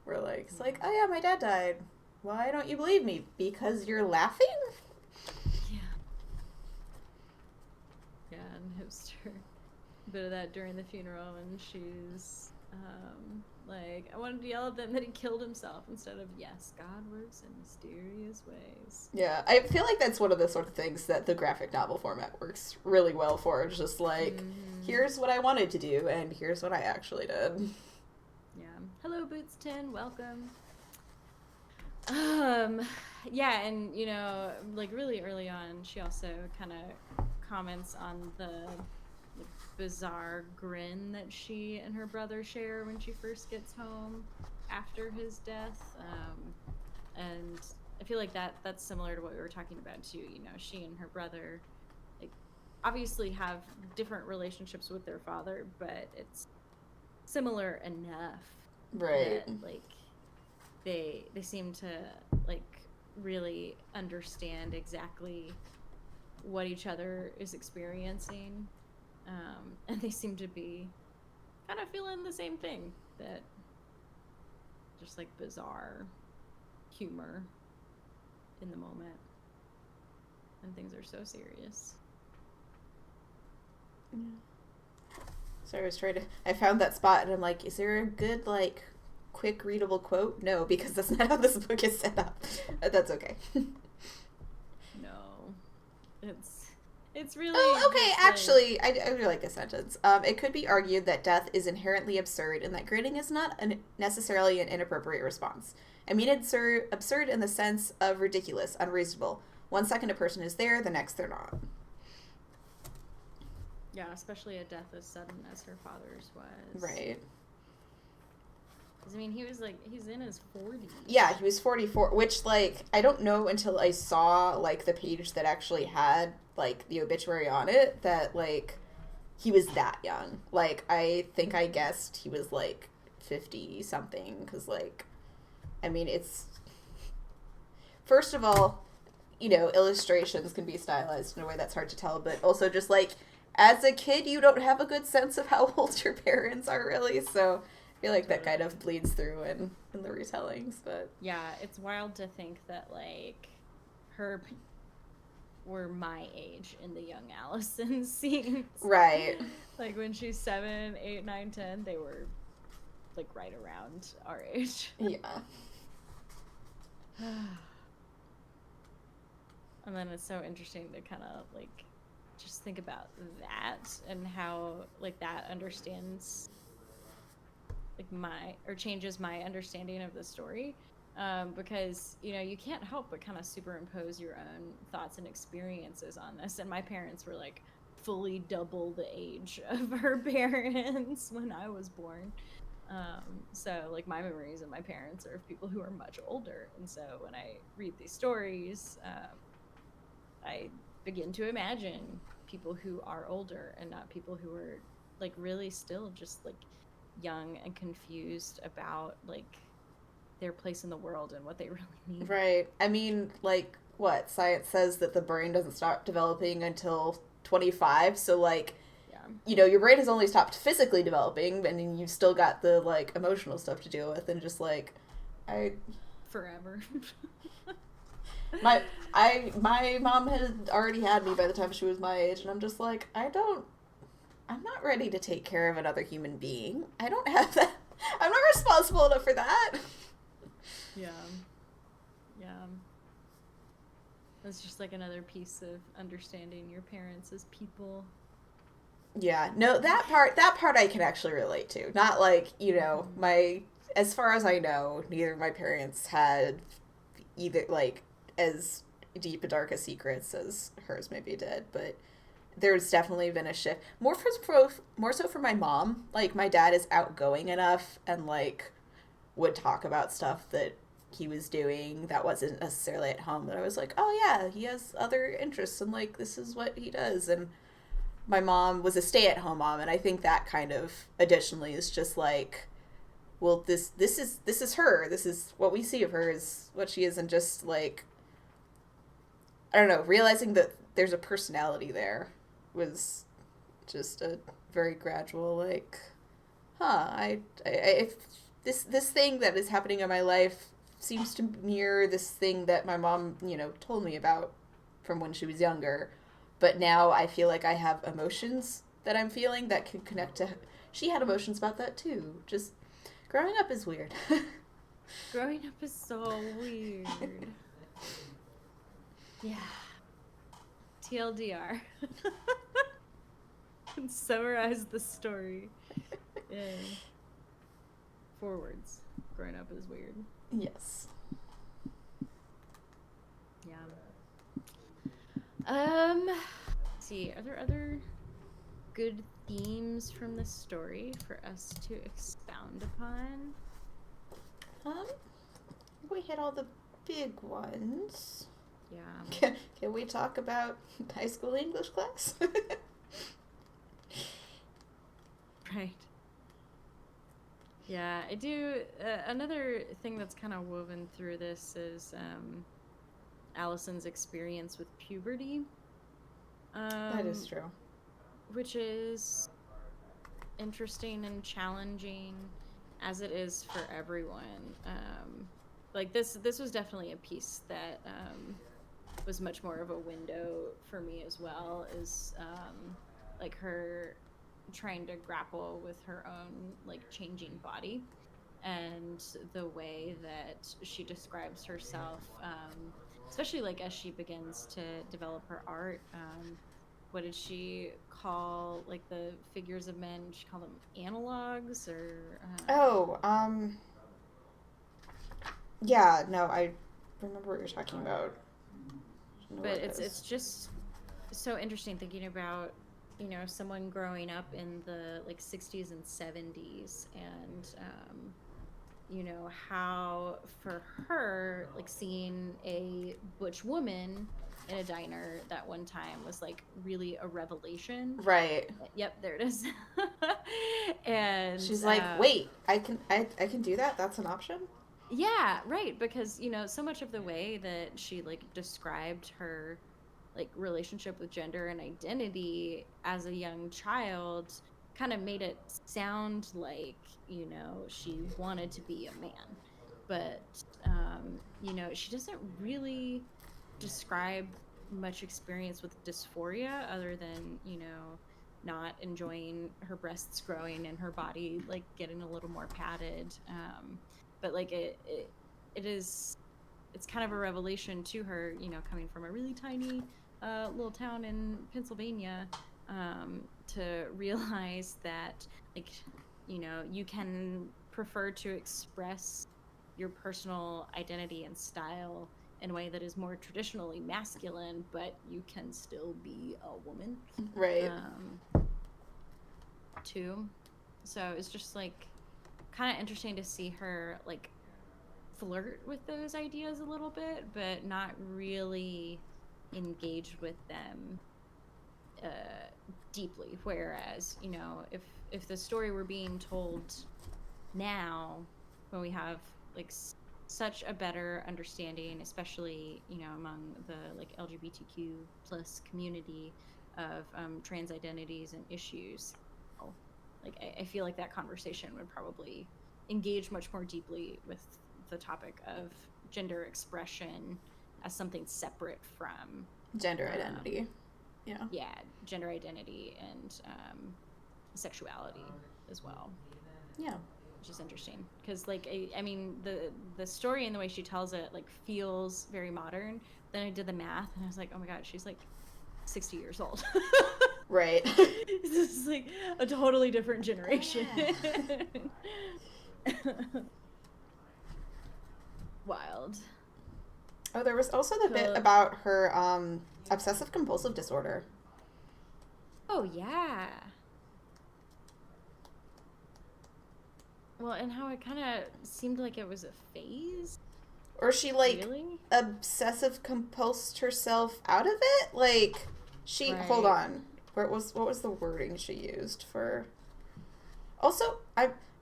We're like, it's like, oh yeah, my dad died. Why don't you believe me? Because you're laughing? Yeah. Yeah, and it was a bit of that during the funeral, and she's like, I wanted to yell at them that he killed himself instead of, yes, God works in mysterious ways. Yeah, I feel like that's one of the sort of things that the graphic novel format works really well for. It's just like, here's what I wanted to do, and here's what I actually did. Yeah. Hello, Boots10, welcome. Yeah, and, you know, like, really early on, she also kind of comments on the bizarre grin that she and her brother share when she first gets home after his death, and I feel like that's similar to what we were talking about too. You know, she and her brother like obviously have different relationships with their father, but it's similar enough, right? That, like they seem to like really understand exactly what each other is experiencing. And they seem to be kind of feeling the same thing, that just like bizarre humor in the moment and things are so serious. Yeah. So I found that spot and I'm like, is there a good like quick readable quote? No, because that's not how this book is set up. But that's okay. No, it's really... Oh, okay, actually, I really like this sentence. It could be argued that death is inherently absurd and that grinning is not necessarily an inappropriate response. I mean, it's absurd in the sense of ridiculous, unreasonable. 1 second a person is there, the next they're not. Yeah, especially a death as sudden as her father's was. Right. I mean, he's in his 40s. Yeah, he was 44, which, like, I don't know until I saw, like, the page that actually had, like, the obituary on it, that, like, he was that young. Like, I think I guessed he was, like, 50-something, because, like, I mean, it's... First of all, you know, illustrations can be stylized in a way that's hard to tell, but also just, like, as a kid, you don't have a good sense of how old your parents are, really, so... I feel like that kind of bleeds through in the retellings, but... Yeah, it's wild to think that, like, her were my age in the young Allison scenes. Right. Like, when she's 7, 8, 9, 10, they were, like, right around our age. Yeah. And then it's so interesting to kind of, like, just think about that and how, like, that understands... like changes my understanding of the story, because, you know, you can't help but kind of superimpose your own thoughts and experiences on this. And my parents were like fully double the age of her parents when I was born. So like my memories of my parents are of people who are much older. And so when I read these stories, I begin to imagine people who are older and not people who are like really still just like young and confused about like their place in the world and what they really need. Right. I mean, like, what? Science says that the brain doesn't start developing until 25, so, like, you know, your brain has only stopped physically developing, and then you've still got the, like, emotional stuff to deal with, and just, like, forever. my mom had already had me by the time she was my age, and I'm just like, I'm not ready to take care of another human being. I don't have that. I'm not responsible enough for that. Yeah. That's just like another piece of understanding your parents as people. Yeah, no, that part I can actually relate to. Not like, you know, as far as I know, neither of my parents had either, like, as deep and dark a secrets as hers maybe did, but there's definitely been a shift. More so for my mom. Like, my dad is outgoing enough and, like, would talk about stuff that he was doing that wasn't necessarily at home, that I was like, oh yeah, he has other interests, and, like, this is what he does. And my mom was a stay-at-home mom, and I think that kind of additionally is just like, well, this is her. This is what we see of her, is what she is, and just, like, I don't know, realizing that there's a personality there was just a very gradual, like, if this thing that is happening in my life seems to mirror this thing that my mom, you know, told me about from when she was younger. But now I feel like I have emotions that I'm feeling that can connect to. She had emotions about that too. Just growing up is weird. Growing up is so weird. Yeah. TLDR. And summarize the story in 4 words. Growing up is weird. Yes. Yeah. Let's see, are there other good themes from the story for us to expound upon? We hit all the big ones. Yeah. Can we talk about high school English class? Right. Yeah, I do. Another thing that's kind of woven through this is Allison's experience with puberty. That is true. Which is interesting and challenging, as it is for everyone. Like this was definitely a piece that was much more of a window for me as well, is like her trying to grapple with her own, like, changing body, and the way that she describes herself, especially, like, as she begins to develop her art. What did she call, like, the figures of men? Did she call them analogs, or yeah, no, I remember what you're talking about. But it's just so interesting thinking about, you know, someone growing up in the, like, 60s and 70s, and you know, how for her, like, seeing a butch woman in a diner that one time was, like, really a revelation. Right. Yep, there it is. And she's like, wait, I can do that? That's an option? Yeah, right, because, you know, so much of the way that she, like, described her, like, relationship with gender and identity as a young child kind of made it sound like, you know, she wanted to be a man. But you know, she doesn't really describe much experience with dysphoria, other than, you know, not enjoying her breasts growing and her body, like, getting a little more padded. But, like, it's kind of a revelation to her, you know, coming from a really tiny little town in Pennsylvania, to realize that, like, you know, you can prefer to express your personal identity and style in a way that is more traditionally masculine, but you can still be a woman. Right. Too. So it's just, like, kind of interesting to see her, like, flirt with those ideas a little bit, but not really engage with them deeply. Whereas, you know, if the story were being told now, when we have, like, such a better understanding, especially, you know, among the, like, LGBTQ plus community, of trans identities and issues. Like I feel like that conversation would probably engage much more deeply with the topic of gender expression as something separate from gender identity. Yeah, gender identity and sexuality as well. Yeah. Which is interesting because, like, I mean, the story and the way she tells it, like, feels very modern. Then I did the math and I was like, oh my god, she's like 60 years old. Right. This is like a totally different generation. Wild. Oh, there was also the bit about her obsessive compulsive disorder. Oh, yeah. Well, and how it kind of seemed like it was a phase. Or she, like, really? obsessive compulsed herself out of it? Like, she... Right. Hold on. What was the wording she used for... Also,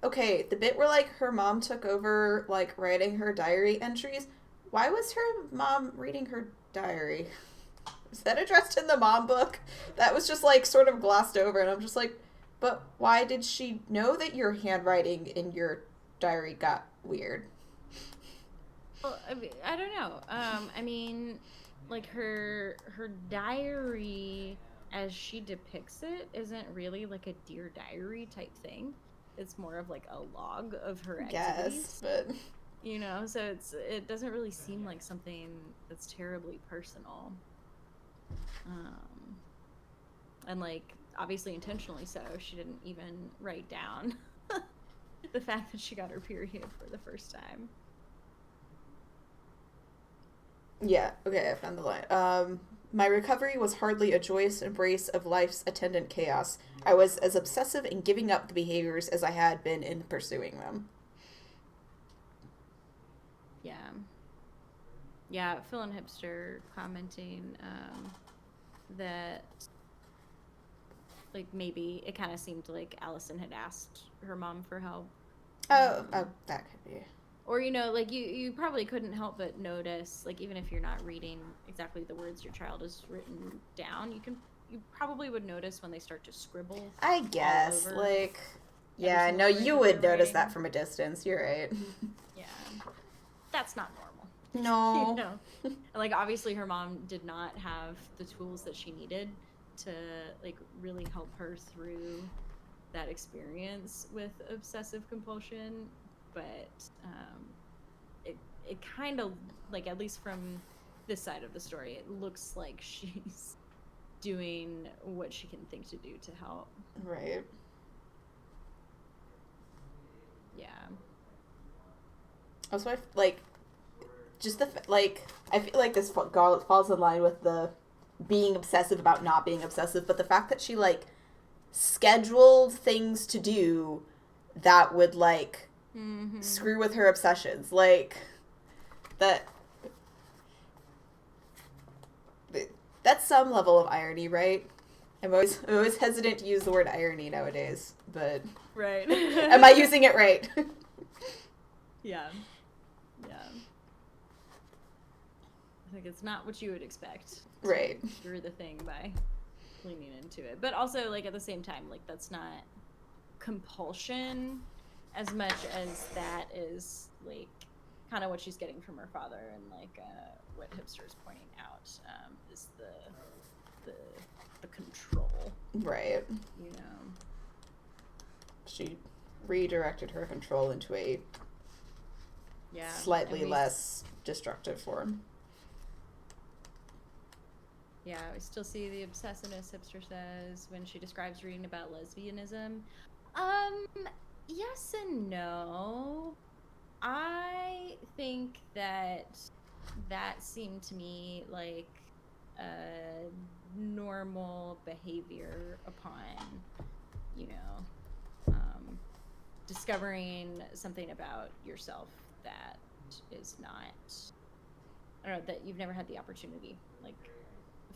okay, the bit where, like, her mom took over, like, writing her diary entries. Why was her mom reading her diary? Is that addressed in the mom book? That was just, like, sort of glossed over, and I'm just like, but why did she know that your handwriting in your diary got weird? Well, I don't know. I mean, like, her diary, as she depicts it, isn't really like a Dear Diary type thing. It's more of like a log of her activities. Yes, but... You know, so it doesn't really seem like something that's terribly personal. And, like, obviously intentionally so, she didn't even write down the fact that she got her period for the first time. Yeah, okay, I found the line. My recovery was hardly a joyous embrace of life's attendant chaos. I was as obsessive in giving up the behaviors as I had been in pursuing them. Yeah. Yeah, Phil and Hipster commenting that, like, maybe it kind of seemed like Allison had asked her mom for help. Oh, that could be. Or, you know, like, you probably couldn't help but notice, like, even if you're not reading exactly the words your child has written down, you probably would notice when they start to scribble. I guess, like, yeah, no, you would notice that from a distance. You're right. Yeah. That's not normal. No. You know? And, like, obviously her mom did not have the tools that she needed to, like, really help her through that experience with obsessive compulsion, but it kind of, like, at least from this side of the story, it looks like she's doing what she can think to do to help. Right. Yeah. Also, like, just I feel like this falls in line with the being obsessive about not being obsessive, but the fact that she, like, scheduled things to do that would, like, screw with her obsessions. Like, that's some level of irony, right? I'm always hesitant to use the word irony nowadays, but... Right. Am I using it right? Yeah. Yeah. I think it's not what you would expect. Right. Screw the thing by leaning into it. But also, like, at the same time, like, that's not compulsion as much as that is, like, kind of what she's getting from her father, and, like, what Hipster's pointing out is the control. Right. You know? She redirected her control into a slightly less destructive form. Yeah, we still see the obsessiveness, Hipster says, when she describes reading about lesbianism. Yes and no. I think that seemed to me like a normal behavior upon, you know, discovering something about yourself that is not, I don't know, that you've never had the opportunity, like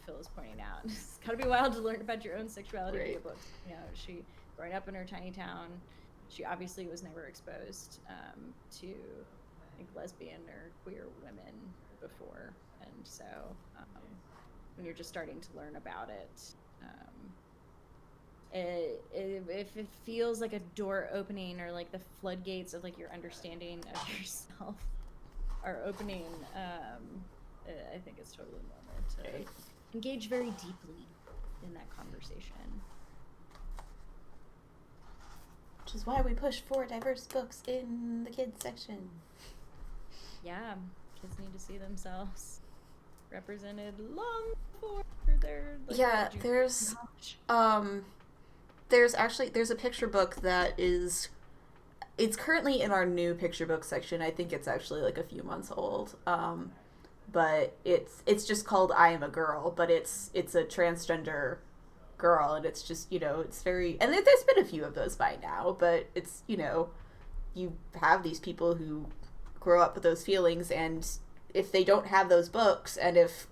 Phil is pointing out. It's gotta be wild to learn about your own sexuality via books. You know, she, growing up in her tiny town, she obviously was never exposed to, like, lesbian or queer women before, and so when you're just starting to learn about it. If it feels like a door opening, or like the floodgates of like your understanding of yourself are opening, I think it's totally normal to engage very deeply in that conversation. Which is why we push for diverse books in the kids section. Yeah, kids need to see themselves represented long before their there's a picture book that is, it's currently in our new picture book section. I think it's actually like a few months old. But it's just called I Am a Girl, but it's a transgender girl, and it's just, it's very, and there's been a few of those by now, but it's, you have these people who grow up with those feelings, and if they don't have those books, and if,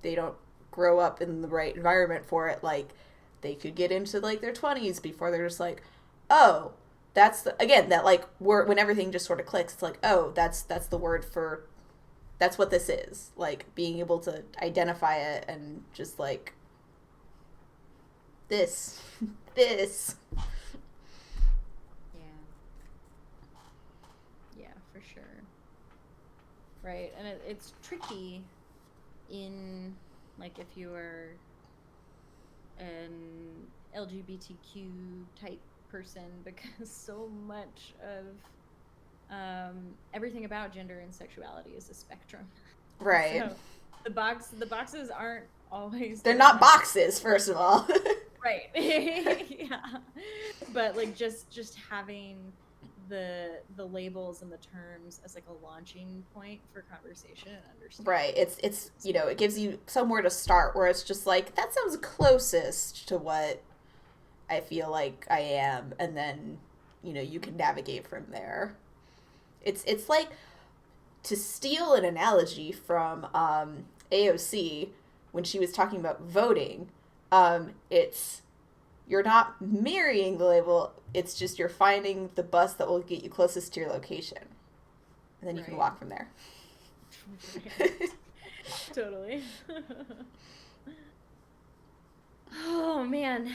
they don't grow up in the right environment for it, like, they could get into, like, their 20s before they're just like, oh, that's that, like, word, when everything just sort of clicks, it's like, oh, that's the word for, that's what this is. Like, being able to identify it and just, like, this. Yeah, for sure. Right, and it's tricky in, like, if you are an LGBTQ type person, because so much of everything about gender and sexuality is a spectrum. Right. So the boxes aren't always, they're not boxes, first of all. Right. Yeah. But like just having the labels and the terms as like a launching point for conversation and understanding. Right. It's it gives you somewhere to start where it's just like, that sounds closest to what I feel like I am, and then, you can navigate from there. It's like, to steal an analogy from AOC when she was talking about voting, it's, you're not marrying the label, it's just you're finding the bus that will get you closest to your location. And then you can walk from there. Totally. Oh, man.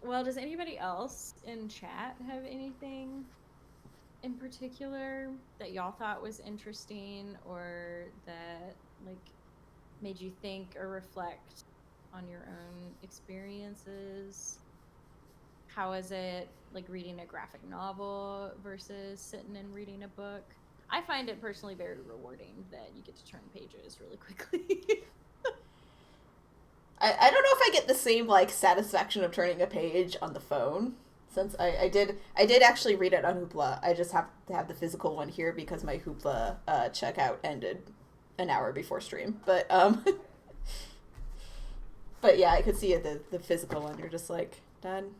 Well, does anybody else in chat have anything in particular that y'all thought was interesting, or that, like, made you think or reflect on your own experiences? How is it, like, reading a graphic novel versus sitting and reading a book? I find it personally very rewarding that you get to turn pages really quickly. I don't know if I get the same, like, satisfaction of turning a page on the phone, since I did actually read it on Hoopla. I just have to have the physical one here because my Hoopla checkout ended an hour before stream. But but yeah, I could see it, the physical one. You're just like, done.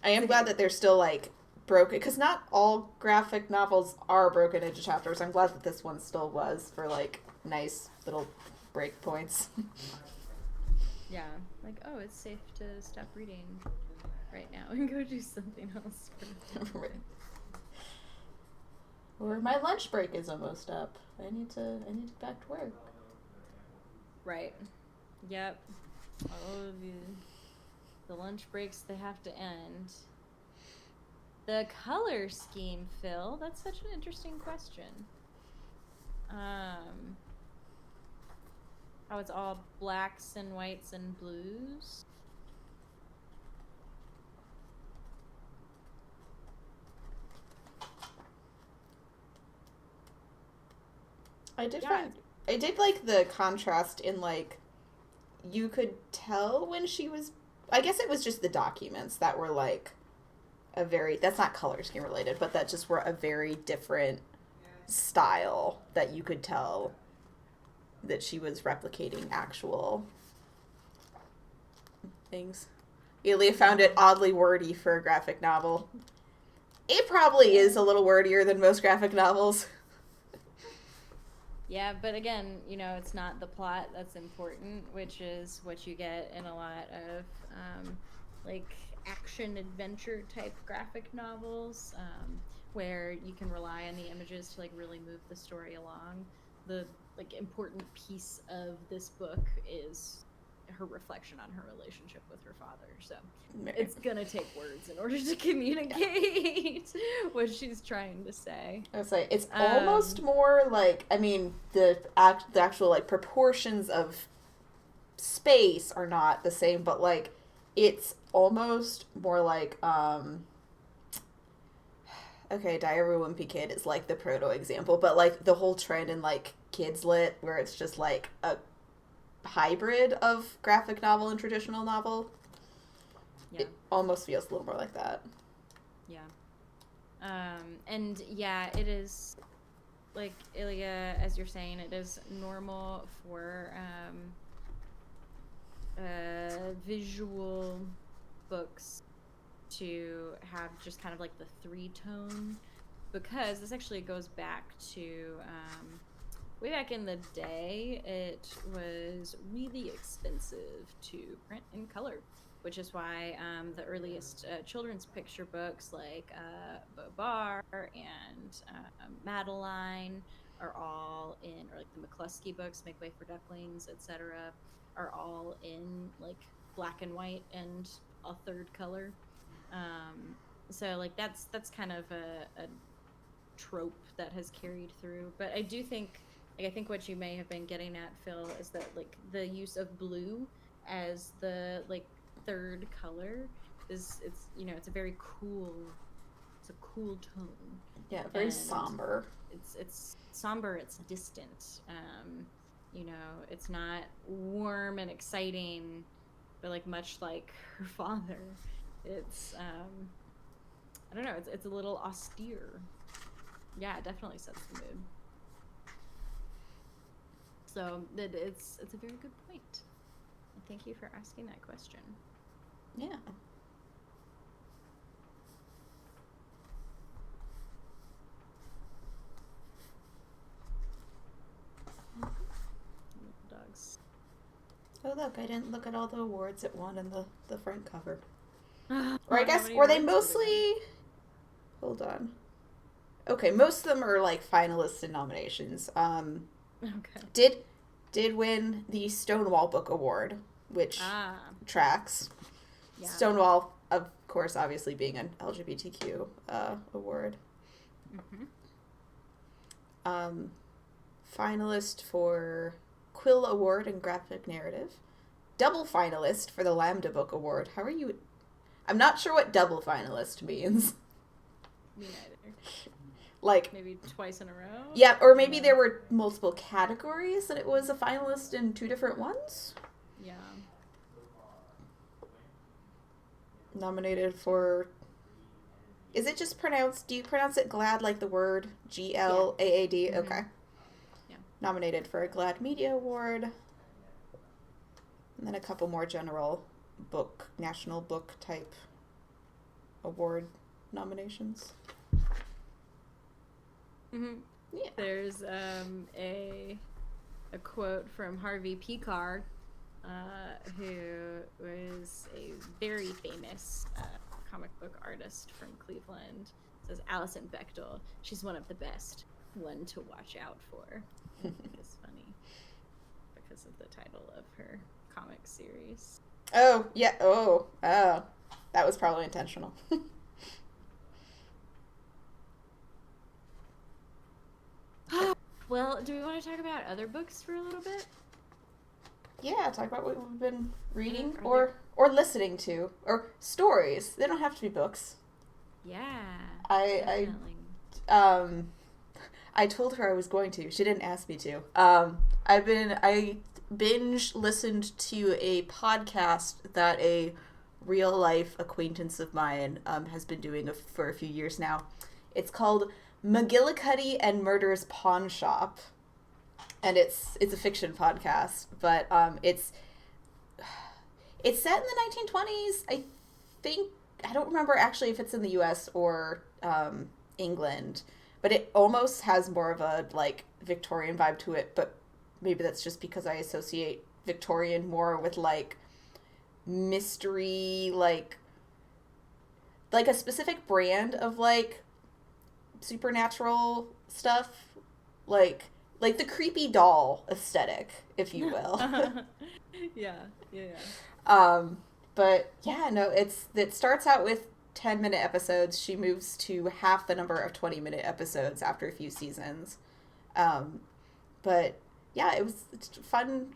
I am glad that they're still, like, broken, because not all graphic novels are broken into chapters. I'm glad that this one still was, for, like, nice little break points. Yeah, like, oh, it's safe to stop reading right now and go do something else. Right. Or my lunch break is almost up. I need to get back to work. Right. Yep. Oh, the lunch breaks, they have to end. The color scheme, Phil, that's such an interesting question. How it's all blacks and whites and blues. I did like the contrast in, like, you could tell when she was, I guess it was just the documents that were, like, that's not color scheme related, but that just were a very different style, that you could tell that she was replicating actual things. Elia found it oddly wordy for a graphic novel. It probably is a little wordier than most graphic novels. Yeah, but again, it's not the plot that's important, which is what you get in a lot of, like, action-adventure type graphic novels, where you can rely on the images to like really move the story along. The like important piece of this book is her reflection on her relationship with her father. So it's gonna take words in order to communicate what she's trying to say. I was like, it's almost more like, I mean, the actual like proportions of space are not the same, but like it's almost more like okay, Diary of a Wimpy Kid is like the proto example, but like the whole trend in like kids lit where it's just like a hybrid of graphic novel and traditional novel. Yeah. It almost feels a little more like that. Yeah. And yeah, it is like Ilya, as you're saying, it is normal for visual books to have just kind of like the 3-tone, because this actually goes back to way back in the day, it was really expensive to print in color, which is why the earliest children's picture books like Bobar and Madeline are all in, or like the McCluskey books, Make Way for Ducklings, etc., are all in like black and white and a third color. So like that's kind of a trope that has carried through. But I do think, like, I think what you may have been getting at, Phil, is that like the use of blue as the like third color is, it's, you know, it's a very cool, it's a cool tone. Yeah, very somber. It's somber, it's distant. You know, it's not warm and exciting, but like much like her father, it's I don't know, it's a little austere. Yeah, it definitely sets the mood. So it's a very good point. And thank you for asking that question. Yeah. Dogs. Oh look, I didn't look at all the awards it won in the front cover. Or I guess, were they mostly... Hold on. Okay, most of them are like finalists and nominations. Okay. Did win the Stonewall Book Award, which tracks. Yeah. Stonewall, of course, obviously being an LGBTQ award. Mm-hmm. Finalist for Quill Award in Graphic Narrative. Double finalist for the Lambda Book Award. How are you... I'm not sure what double finalist means. Me neither. Like... Maybe twice in a row? Yeah, or maybe there were multiple categories and it was a finalist in 2 different ones? Yeah. Nominated for... Is it just pronounced... Do you pronounce it GLAD like the word? G-L-A-A-D? Yeah. Okay. Yeah. Nominated for a GLAD Media Award. And then a couple more general book, national book type award nominations. Mm-hmm. Yeah. There's a quote from Harvey Pekar, who was a very famous comic book artist from Cleveland. It says, Alison Bechdel, she's one of the best, one to watch out for. I think it's funny because of the title of her comic series. Oh, yeah. Oh, that was probably intentional. Well, do we want to talk about other books for a little bit? Yeah, talk about what we've been reading or listening to, or stories. They don't have to be books. Yeah. I told her I was going to. She didn't ask me to. I binge listened to a podcast that a real life acquaintance of mine has been doing for a few years now. It's called McGillicuddy and Murder's Pawn Shop, and it's a fiction podcast, but it's set in the 1920s. I think, I don't remember actually if it's in the U.S. or England, but it almost has more of a like Victorian vibe to it, but maybe that's just because I associate Victorian more with like mystery, like a specific brand of like supernatural stuff, like the creepy doll aesthetic, if you will. Yeah. But yeah, no, it starts out with 10-minute episodes. She moves to half the number of 20-minute episodes after a few seasons. But yeah, it's fun.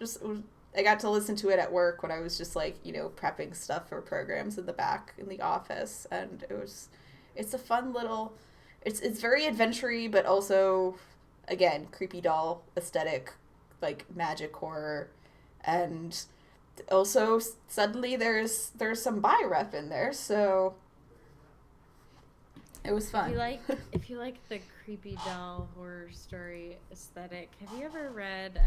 I got to listen to it at work when I was just like, prepping stuff for programs in the back in the office, and it's a fun little, it's very adventure-y, but also, again, creepy doll aesthetic, like magic horror, and also suddenly there's some bi rep in there, so it was fun. If you like the creepy doll horror story aesthetic, have you ever read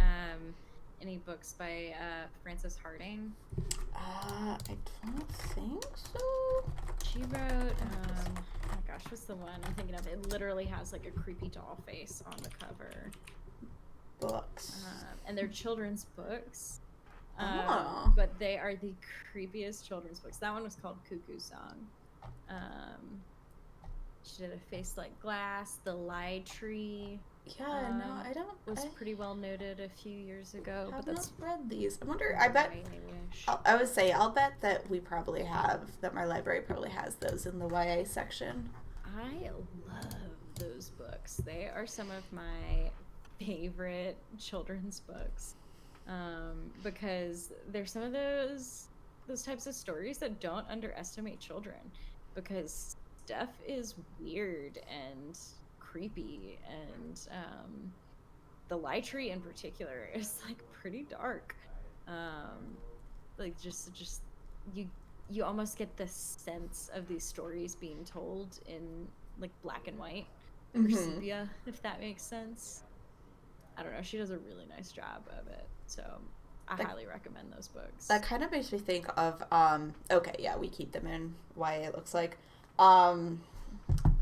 any books by Frances Harding? I don't think so. She wrote oh my gosh, what's the one I'm thinking of? It literally has like a creepy doll face on the cover. Books. And they're children's books. Oh. But they are the creepiest children's books. That one was called Cuckoo Song. She did A Face Like Glass, The Lie Tree. Yeah, no, I don't. Was pretty well noted a few years ago. I've but not read these. I wonder. I bet. I would say I'll bet that my library probably has those in the YA section. I love those books. They are some of my favorite children's books, because they're some of those types of stories that don't underestimate children, because stuff is weird and creepy, and the Lie Tree in particular is like pretty dark. Like just you almost get the sense of these stories being told in like black and white or sepia, if that makes sense. I don't know, she does a really nice job of it, so I highly recommend those books. That kind of makes me think of okay, yeah, we keep them in YA, it looks like.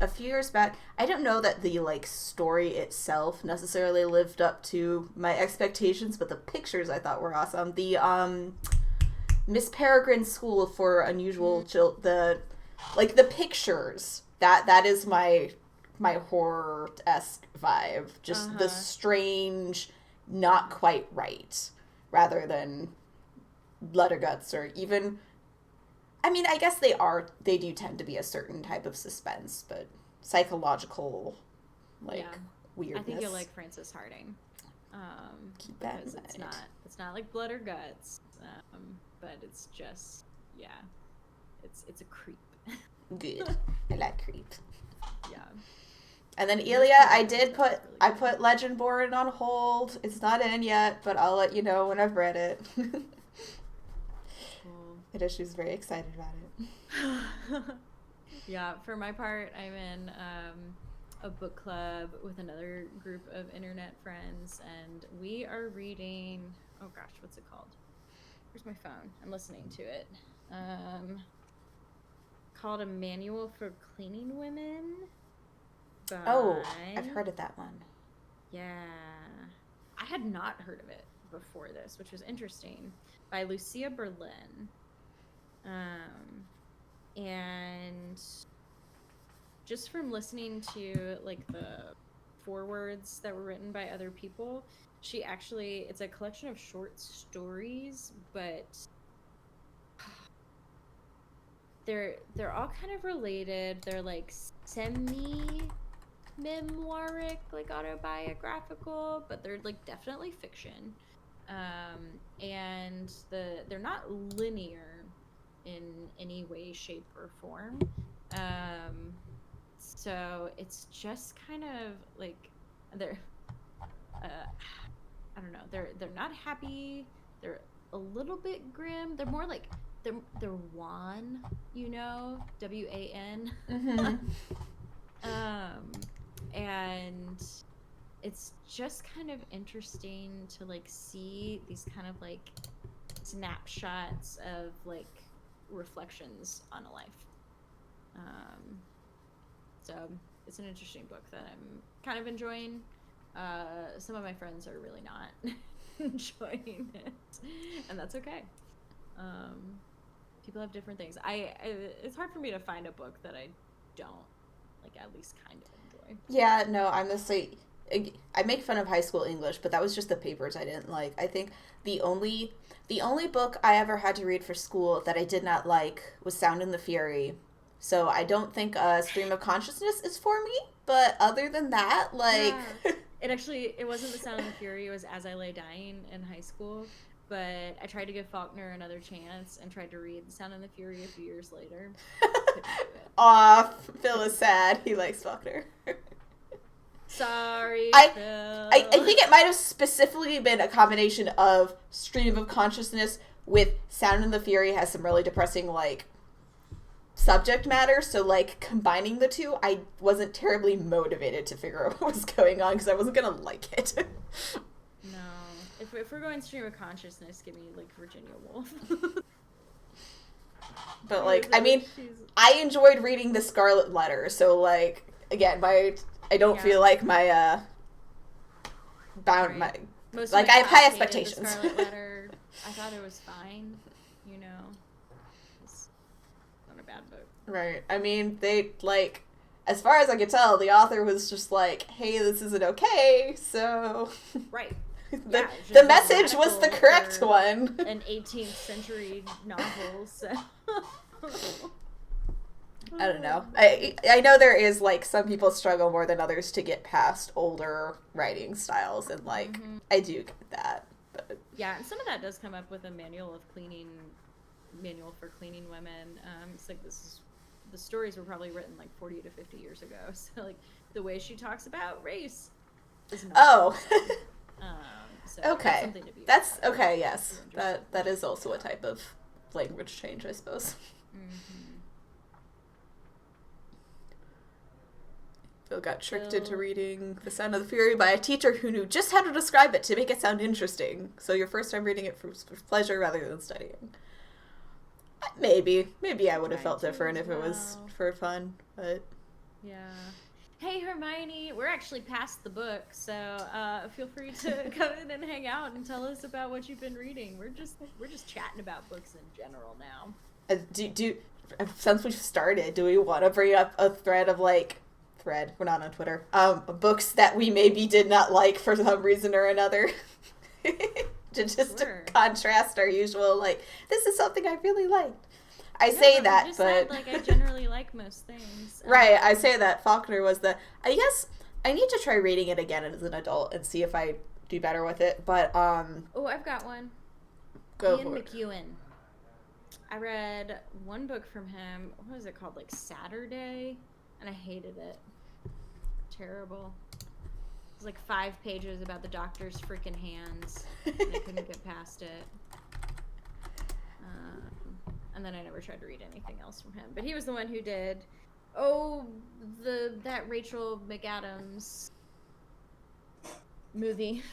A few years back, I don't know that the like story itself necessarily lived up to my expectations, but the pictures I thought were awesome. The Miss Peregrine School for Unusual the pictures, that is my horror-esque vibe. Just the strange, not quite right, rather than blood or guts, or even, I mean, I guess they do tend to be a certain type of suspense, but psychological, weirdness. I think you'll like Frances Harding. Keep that in because mind. it's not like blood or guts, but it's just, yeah, it's a creep. Good. I like creep. Yeah. And then Elia, I put Legendborn on hold. It's not in yet, but I'll let you know when I've read it. Cool. I know she was very excited about it. Yeah, for my part, I'm in a book club with another group of internet friends, and we are reading, oh gosh, what's it called? Where's my phone? I'm listening to it. Called A Manual for Cleaning Women. Oh, I've heard of that one. Yeah. I had not heard of it before this, which was interesting. By Lucia Berlin. And just from listening to like the forewords that were written by other people, it's a collection of short stories, but they're all kind of related. They're like semi-memoiric, like autobiographical, but they're like definitely fiction. And they're not linear in any way, shape, or form. So it's just kind of like they're I don't know, they're not happy, they're a little bit grim, they're more like they're wan, WAN. And it's just kind of interesting to like see these kind of like snapshots of like reflections on a life. So it's an interesting book that I'm kind of enjoying. Some of my friends are really not enjoying it, and that's okay. People have different things. It's hard for me to find a book that I don't like at least kind of enjoy. enjoy. Yeah, no, I make fun of high school English, but that was just the papers I didn't like. I think the only book I ever had to read for school that I did not like was Sound and the Fury. So I don't think Stream of Consciousness is for me, but other than that, like... Yeah. It wasn't The Sound of the Fury, it was As I Lay Dying in high school, but I tried to give Faulkner another chance and tried to read The Sound of the Fury a few years later. Aw, Phil is sad. He likes Faulkner. Sorry, Phil. I think it might have specifically been a combination of Stream of Consciousness with Sound and the Fury has some really depressing, like, subject matter, so, like, combining the two, I wasn't terribly motivated to figure out what was going on, because I wasn't gonna like it. No. If we're going Stream of Consciousness, give me, like, Virginia Woolf. But, like, I mean, I enjoyed reading The Scarlet Letter, so, like, again, I don't feel like my, Most like, of my I have high class hated expectations. The Scarlet Letter. I thought it was fine, you know. It's not a bad book. Right. I mean, they, like, as far as I could tell, the author was just like, hey, this isn't okay, so... Right. The message was the correct one. An 18th century novel, so... I don't know. I know there is, like, some people struggle more than others to get past older writing styles, and, like, I do get that. But... Yeah, and some of that does come up with a manual for cleaning women. It's like the stories were probably written, like, 40 to 50 years ago, so, like, the way she talks about race is not so okay. That's okay, yes. That is also a type of language change, I suppose. Phil got tricked into reading The Sound of the Fury by a teacher who knew just how to describe it to make it sound interesting. So your first time reading it for pleasure rather than studying. Maybe I would have felt different if it was for fun, but... Yeah. Hey, Hermione, we're actually past the book, so feel free to come in and hang out and tell us about what you've been reading. We're just chatting about books in general now. Since we've started, do we want to bring up a thread of, like... We're not on Twitter. Books that we maybe did not like for some reason or another. to contrast our usual, like, this is something I really liked. I say that, but... Said, like, I generally like most things. Right, I say that. Faulkner was I guess I need to try reading it again as an adult and see if I do better with it, but, Oh, I've got one. Go Ian for it. McEwan. I read one book from him. What was it called? Like, Saturday? And I hated it. Terrible. It was like 5 pages about the doctor's freaking hands, and I couldn't get past it. And then I never tried to read anything else from him. But he was the one who did, that Rachel McAdams movie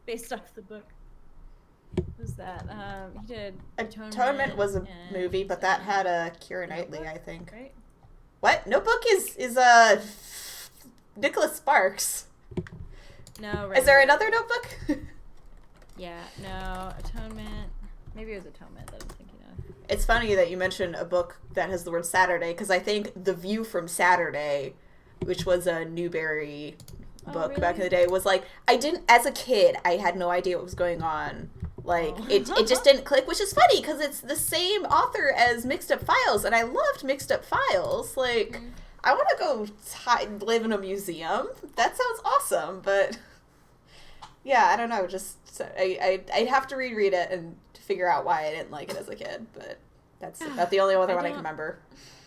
based off the book. What was that? He did Atonement was a movie, but that had Keira Knightley, I think. Right? What? Notebook is Nicholas Sparks. No, right. Is there another Notebook? Yeah, no, Atonement. Maybe it was Atonement that I'm thinking of. It's funny that you mentioned a book that has the word Saturday, because I think The View from Saturday, which was a Newbery book back in the day, was like, as a kid, I had no idea what was going on. Like, it just didn't click, which is funny, because it's the same author as Mixed Up Files, and I loved Mixed Up Files. Like, I want to go live in a museum. That sounds awesome, but... Yeah, I don't know, just... I'd have to reread it and to figure out why I didn't like it as a kid, but that's about the only other one I can remember.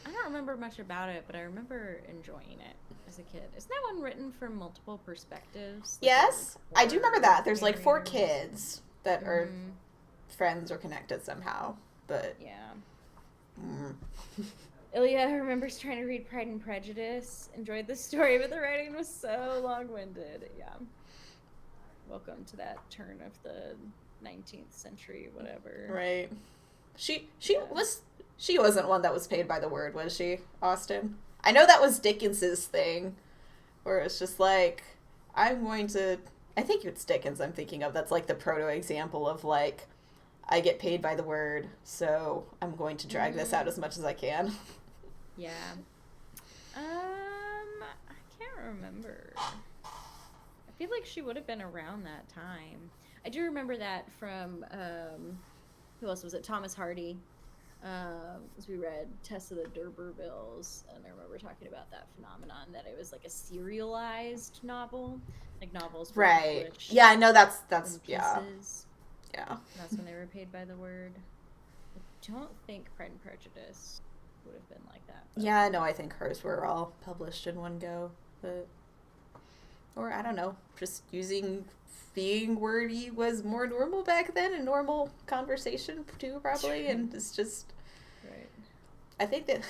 I don't remember much about it, but I remember enjoying it as a kid. Isn't that one written from multiple perspectives? Like, yes, I do remember that. There's like 4 kids that are friends or connected somehow, but... Yeah. Ilya remembers trying to read Pride and Prejudice, enjoyed the story, but the writing was so long-winded. Yeah. Welcome to that turn of the 19th century, whatever. Right. She wasn't one that was paid by the word, was she, Austin? I know that was Dickens's thing, where it's just like, I think it's Dickens I'm thinking of. That's like the proto-example of like, I get paid by the word, so I'm going to drag this out as much as I can. Yeah. I can't remember. I feel like she would have been around that time. I do remember that from, who else was it? Thomas Hardy. As we read Tess of the D'Urbervilles, and I remember talking about that phenomenon, that it was like a serialized novel, like novels were Right. published. Yeah, I know that's yeah. Yeah. That's when they were paid by the word. I don't think Pride and Prejudice would have been like that. But... Yeah, no, I think hers were all published in one go, but or I don't know, just being wordy was more normal back then, and normal conversation too, probably, and it's just right. I think that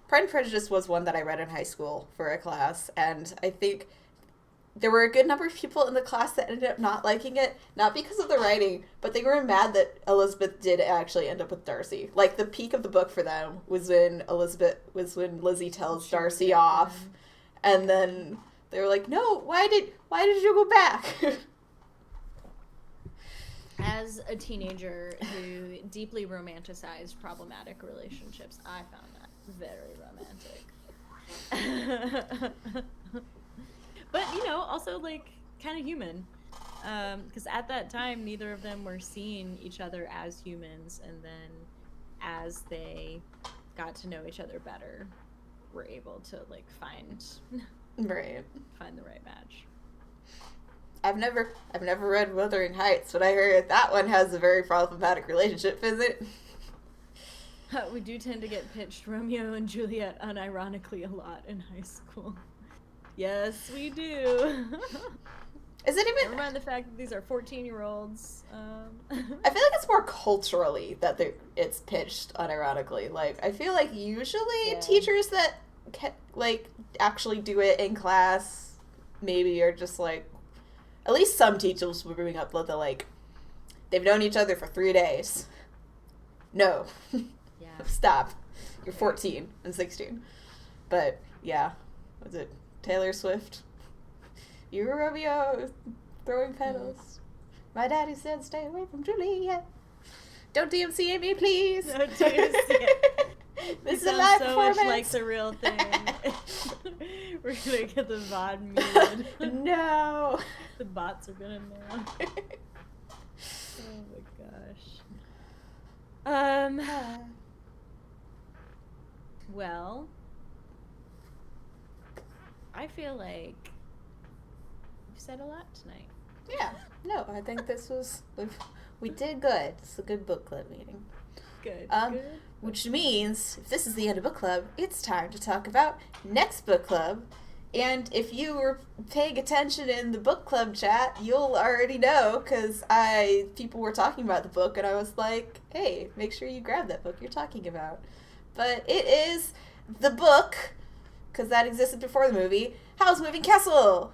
Pride and Prejudice was one that I read in high school for a class, and I think there were a good number of people in the class that ended up not liking it, not because of the writing, but they were mad that Elizabeth did actually end up with Darcy. Like, the peak of the book for them was when Lizzie tells Darcy off, and then they were like, no, why did you go back? As a teenager who deeply romanticized problematic relationships, I found that very romantic. But, also, like, kind of human. Because at that time, neither of them were seeing each other as humans, and then as they got to know each other better, were able to, like, find the right match. I've never read Wuthering Heights, but I heard that one has a very problematic relationship, is it? We do tend to get pitched Romeo and Juliet unironically a lot in high school. Yes, we do. Is it even... Never mind the fact that these are 14-year-olds. I feel like it's more culturally that it's pitched unironically. Like, I feel like usually teachers that, like, actually do it in class maybe are just, like... At least some teachers will bring up the, like, they've known each other for 3 days. No. Yeah. Stop. You're 14 and 16. But, yeah. Was it Taylor Swift? You were Romeo throwing petals. My daddy said stay away from Juliet. Don't DMCA me, please. Don't DMCA. This is a live so performance. Much like the real thing. We're gonna get the VOD muted. No. The bots are gonna know. Oh my gosh. Well, I feel like we've said a lot tonight. Yeah. No, I think this was we did good. It's a good book club meeting. Good. Which means if this is the end of book club, it's time to talk about next book club. And if you were paying attention in the book club chat, you'll already know, because people were talking about the book, and I was like, hey, make sure you grab that book you're talking about. But it is the book, because that existed before the movie, Howl's Moving Castle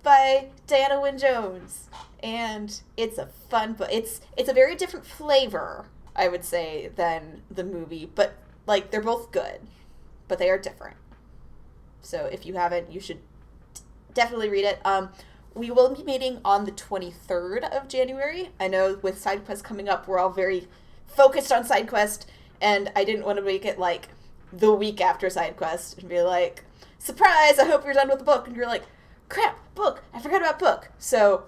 by Diana Wynne Jones. And it's a fun book. It's a very different flavor, I would say, than the movie, but, like, they're both good, but they are different. So if you haven't, you should definitely read it. We will be meeting on the 23rd of January. I know with SideQuest coming up, we're all very focused on SideQuest, and I didn't want to make it, like, the week after SideQuest and be like, surprise, I hope you're done with the book. And you're like, crap, book, I forgot about book. So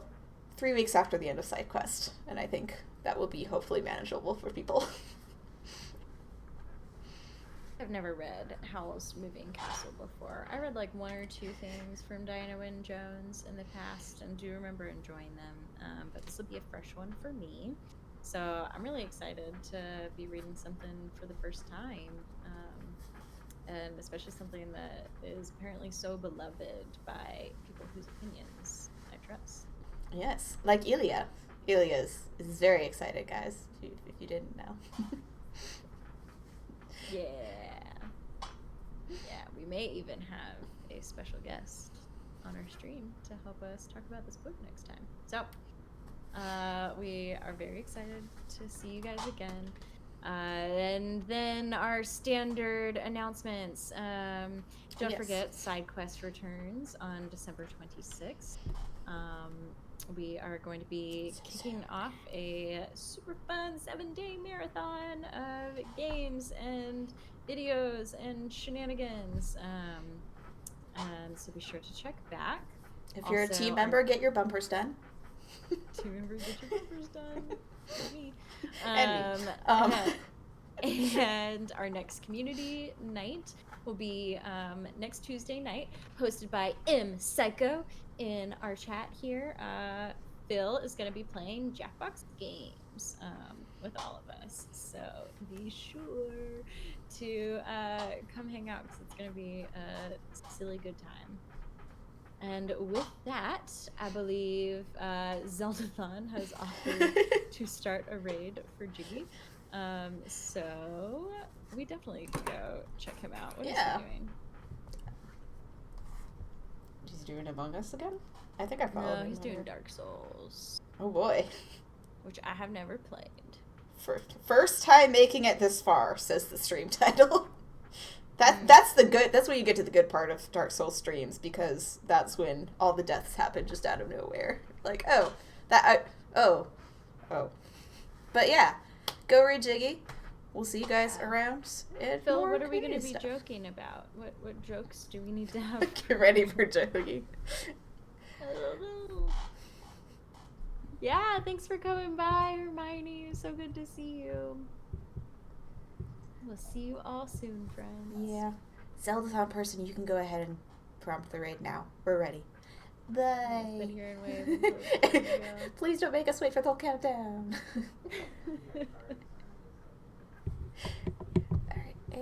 3 weeks after the end of SideQuest, and I think that will be hopefully manageable for people. I've never read Howl's Moving Castle before. I read like 1 or 2 things from Diana Wynne Jones in the past and do remember enjoying them, but this will be a fresh one for me. So I'm really excited to be reading something for the first time, and especially something that is apparently so beloved by people whose opinions I trust. Yes, like Ilya. Ilya is very excited, guys, if you didn't know. Yeah, we may even have a special guest on our stream to help us talk about this book next time. So, we are very excited to see you guys again. And then our standard announcements. Don't forget, SideQuest returns on December 26th. We are going to be kicking off a super fun 7-day marathon of games and videos and shenanigans. So be sure to check back. If you're a team member, get your bumpers done. Team members, get your bumpers done. Me. And our next community night will be next Tuesday night, hosted by M Psycho in our chat here. Phil is going to be playing Jackbox games with all of us, so be sure to come hang out because it's going to be a silly good time. And with that, I believe Zeldathon has offered to start a raid for Jiggy. So we definitely could go check him out. What is he doing? He's doing Among Us again? I think I followed him. No, he's doing Dark Souls. Oh boy. Which I have never played. First time making it this far, says the stream title. That's when you get to the good part of Dark Souls streams, because that's when all the deaths happen just out of nowhere. Like, but yeah, go read Jiggy. We'll see you guys around. Phil, what are we going to be joking about? What jokes do we need to have? Get ready for joking. I don't know. Yeah, thanks for coming by, Hermione. So good to see you. We'll see you all soon, friends. Yeah. Zeldathon person, you can go ahead and prompt the raid now. We're ready. Bye. Been here and waiting. Please don't make us wait for the whole countdown. Alright, and